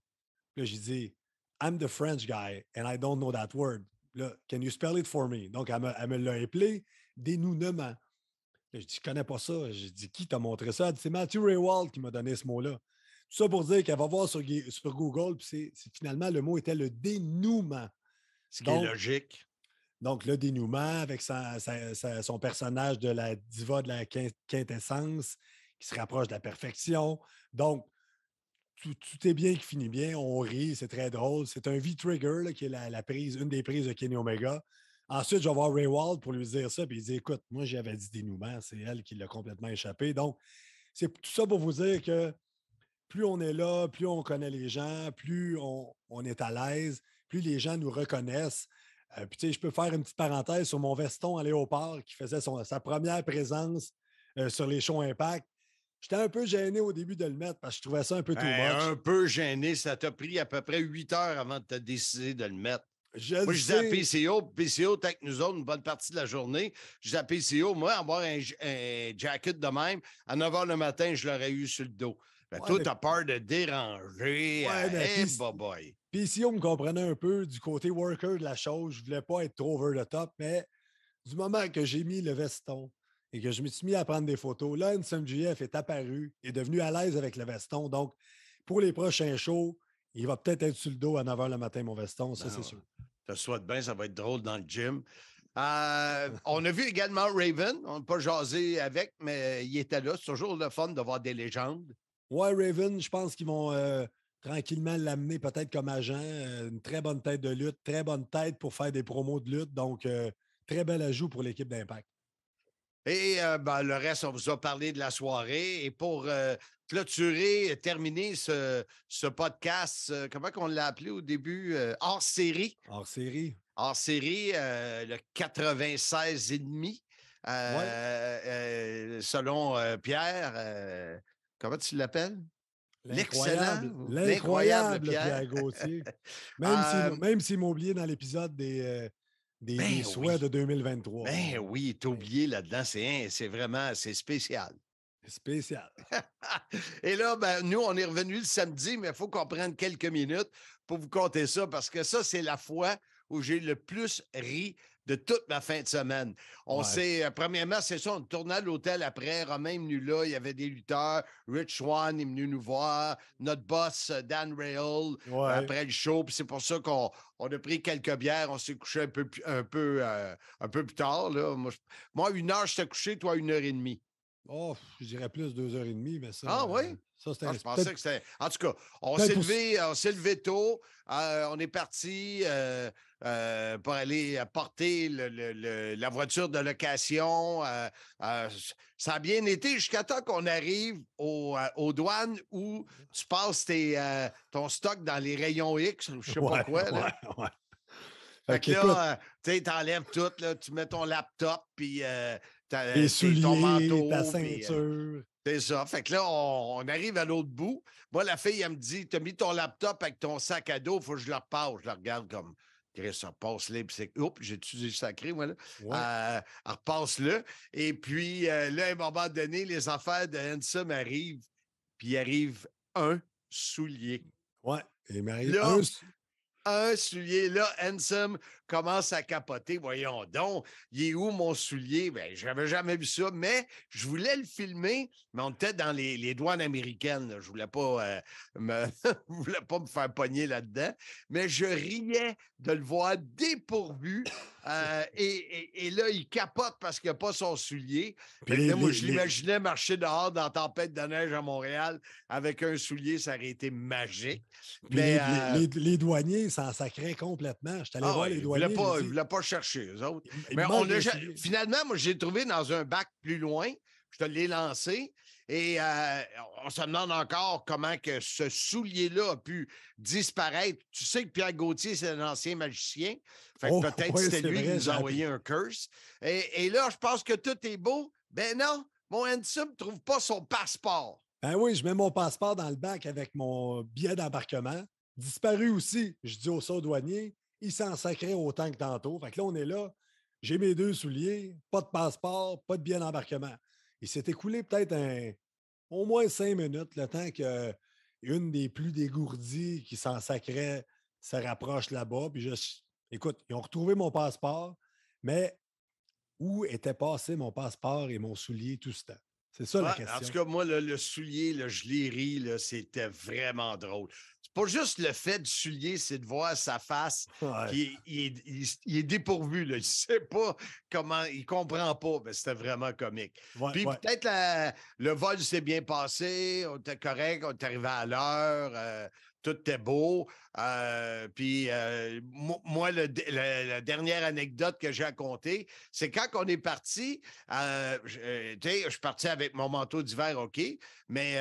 Là, je dis I'm the French guy and I don't know that word. Là, can you spell it for me? Donc, elle me l'a appelé dénouement. Là, je dis, je connais pas ça. Je dis, qui t'a montré ça? Elle dit, c'est Matthew Raywald qui m'a donné ce mot-là. Tout ça pour dire qu'elle va voir sur Google, puis finalement, le mot était le dénouement. Ce qui est logique. Donc, le dénouement avec son personnage de la diva de la quintessence qui se rapproche de la perfection. Donc, tout est bien qui finit bien. On rit, c'est très drôle. C'est un V-Trigger qui est une des prises de Kenny Omega. Ensuite, je vais voir Ray Wald pour lui dire ça. Puis il dit écoute, moi, j'avais dit dénouement. C'est elle qui l'a complètement échappé. Donc, c'est tout ça pour vous dire que plus on est là, plus on connaît les gens, plus on est à l'aise, plus les gens nous reconnaissent. Puis, tu sais, je peux faire une petite parenthèse sur mon veston à Léopard qui faisait sa première présence sur les shows Impact. J'étais un peu gêné au début de le mettre parce que je trouvais ça un peu too much. Un peu gêné. Ça t'a pris à peu près 8 heures avant de te décider de le mettre. Moi, je disais à PCO, PCO était avec nous autres une bonne partie de la journée. Je disais à PCO, moi, avoir un jacket de même, à 9 h le matin, je l'aurais eu sur le dos. Ben, toi, t'as peur de déranger. Boy. PCO me comprenait un peu du côté worker de la chose. Je ne voulais pas être trop over the top, mais du moment que j'ai mis le veston et que je me suis mis à prendre des photos, là, NSMGF est apparu, est devenu à l'aise avec le veston. Donc, pour les prochains shows, il va peut-être être sur le dos à 9 h le matin, mon veston, ça, c'est sûr. Te souhaite bien, ça va être drôle dans le gym. On a vu également Raven. On n'a pas jasé avec, mais il était là. C'est toujours le fun de voir des légendes. Ouais, Raven, je pense qu'ils vont tranquillement l'amener peut-être comme agent. Une très bonne tête de lutte, très bonne tête pour faire des promos de lutte. Donc, très bel ajout pour l'équipe d'Impact. Et le reste, on vous a parlé de la soirée. Et pour clôturer, terminer ce podcast, comment on l'a appelé au début? Hors série. Hors série. Hors série, le 96,5. Selon Pierre, comment tu l'appelles? L'incroyable Pierre Gauthier. Même s'il m'a oublié dans l'épisode des souhaits de 2023. Ben oui, t'as oublié là-dedans. C'est vraiment spécial. Spécial. Et là, nous, on est revenu le samedi, mais il faut qu'on prenne quelques minutes pour vous conter ça, parce que ça, c'est la fois où j'ai le plus ri de toute ma fin de semaine. Premièrement, c'est ça, on tournait à l'hôtel après, Romain est venu là, il y avait des lutteurs, Rich Swann est venu nous voir, notre boss, Dan Rail, après le show, puis c'est pour ça qu'on a pris quelques bières, on s'est couché un peu plus tard. Là. Moi, 1 heure, j'étais couché, toi, 1h30. Oh, je dirais plus 2h30, mais ça. Ah oui? Ça, je pensais que c'était. En tout cas, on s'est levé tôt. On est parti pour aller porter la voiture de location. Ça a bien été jusqu'à temps qu'on arrive aux douanes où tu passes ton stock dans les rayons X, je sais pas quoi. Là. Fait que là, tu enlèves tout, là, tu mets ton laptop, puis Les ton souliers, manteau. ta Puis, ceinture. c'est ça. Fait que là, on arrive à l'autre bout. Moi, la fille, elle me dit, t'as mis ton laptop avec ton sac à dos, il faut que je le repasse. Je la regarde comme, Chris, ça passe là. Puis c'est, oups, j'ai utilisé le sacré, moi, là. Ouais. Repasse-le. Et puis, là, à un moment donné, les affaires de Handsome arrivent. Puis il arrive un soulier. Ouais. Et Marie, Là, un soulier. Là, Handsome commence à capoter. Voyons donc, il est où mon soulier? Ben, j'avais jamais vu ça, mais je voulais le filmer, mais on était dans les douanes américaines. Là. Je voulais pas voulais pas me faire pogner là-dedans, mais je riais de le voir dépourvu. Et là, il capote parce qu'il n'a pas son soulier. Là, moi, je l'imaginais marcher dehors dans la tempête de neige à Montréal avec un soulier, ça aurait été magique. Mais les douaniers s'en sacraient complètement. Je suis allé voir les douaniers. Ils ne voulaient pas chercher, eux autres. Mais finalement, moi, j'ai trouvé dans un bac plus loin. Je te l'ai lancé. Et on se demande encore comment que ce soulier-là a pu disparaître. Tu sais que Pierre Gauthier, c'est un ancien magicien. Fait que peut-être c'était lui qui nous a envoyé un curse. Et là, je pense que tout est beau. Ben non, mon Handsome ne trouve pas son passeport. Ben oui, je mets mon passeport dans le bac avec mon billet d'embarquement. Disparu aussi. Je dis au saut douanier, il s'en sacrait autant que tantôt. Fait que là, on est là. J'ai mes 2 souliers, pas de passeport, pas de billet d'embarquement. Il s'est écoulé peut-être au moins 5 minutes, le temps qu'une des plus dégourdies qui s'en sacrait se rapproche là-bas. Puis écoute, ils ont retrouvé mon passeport, mais où était passé mon passeport et mon soulier tout ce temps? C'est ça la question. En tout cas, moi, le soulier, là, je l'ai ri, c'était vraiment drôle. C'est pas juste le fait du soulier, c'est de voir sa face qui il est dépourvu. Là. Il ne sait pas comment, il ne comprend pas. Mais c'était vraiment comique. Puis peut-être le vol s'est bien passé, on était correct, on est arrivé à l'heure. Tout était beau. Puis moi, la dernière anecdote que j'ai à compter, c'est quand on est parti, je suis parti avec mon manteau d'hiver, OK, mais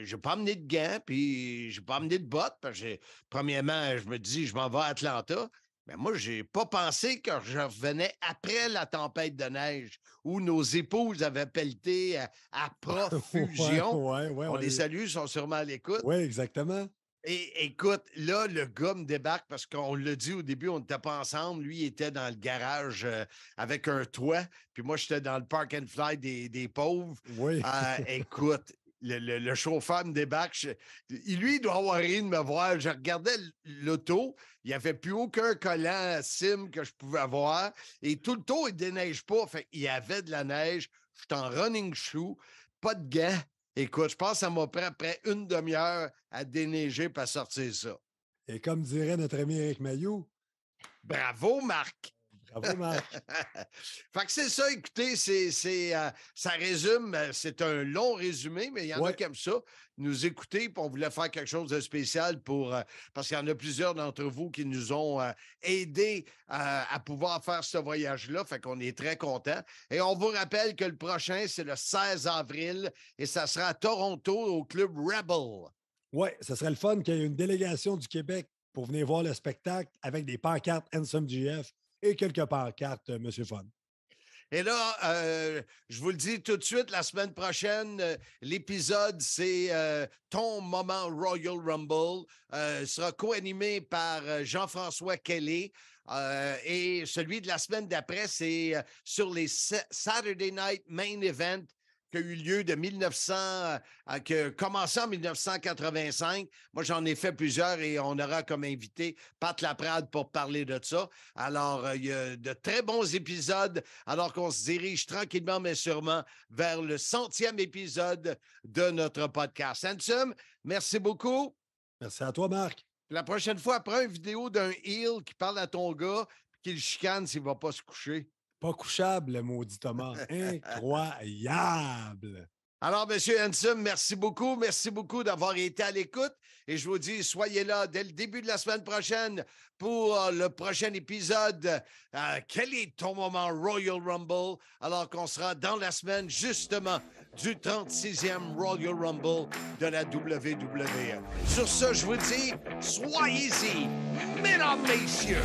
je n'ai pas amené de gants, puis je n'ai pas amené de bottes, parce que premièrement, je me dis, je m'en vais à Atlanta. Mais moi, je n'ai pas pensé que je revenais après la tempête de neige où nos épouses avaient pelleté à profusion. On les salue, ils sont sûrement à l'écoute. Oui, exactement. Et écoute, là, le gars me débarque parce qu'on l'a dit au début, on n'était pas ensemble. Lui, il était dans le garage avec un toit. Puis moi, j'étais dans le park and fly des pauvres. Oui. Écoute, le chauffeur me débarque. Lui, il doit avoir ri de me voir. Je regardais l'auto. Il n'y avait plus aucun collant SIM que je pouvais avoir. Et tout le tour, il ne déneige pas. Fait il y avait de la neige. Je suis en running shoe, pas de gants. Écoute, je pense que ça m'a pris après une demi-heure à déneiger pour sortir ça. Et comme dirait notre ami Éric Mailloux, bravo, Marc! Bravo, Marc! Fait que c'est ça, écoutez, ça résume, c'est un long résumé, mais il y en a qui aiment ça, nous écouter, puis on voulait faire quelque chose de spécial parce qu'il y en a plusieurs d'entre vous qui nous ont aidés à pouvoir faire ce voyage-là, fait qu'on est très contents. Et on vous rappelle que le prochain, c'est le 16 avril, et ça sera à Toronto, au Club Rebel. Oui, ce serait le fun qu'il y ait une délégation du Québec pour venir voir le spectacle avec des pancartes Handsome GF et quelques pancartes Monsieur Fun. Et là, je vous le dis tout de suite, la semaine prochaine, l'épisode, c'est ton moment Royal Rumble. Sera co-animé par Jean-François Kelly. Et celui de la semaine d'après, c'est sur les Saturday Night Main Event qui a eu lieu qui a commencé en 1985. Moi, j'en ai fait plusieurs et on aura comme invité Pat Laprade pour parler de ça. Alors, il y a de très bons épisodes alors qu'on se dirige tranquillement mais sûrement vers le 100e épisode de notre podcast. Handsome, merci beaucoup. Merci à toi, Marc. La prochaine fois, prends une vidéo d'un heel qui parle à ton gars et qui le chicane s'il ne va pas se coucher. Pas couchable, le maudit Thomas. Incroyable! Alors, M. Handsome, merci beaucoup. Merci beaucoup d'avoir été à l'écoute. Et je vous dis, soyez là dès le début de la semaine prochaine pour le prochain épisode. Quel est ton moment Royal Rumble? Alors qu'on sera dans la semaine, justement, du 36e Royal Rumble de la WWE. Sur ce, je vous dis, soyez-y, mesdames, messieurs!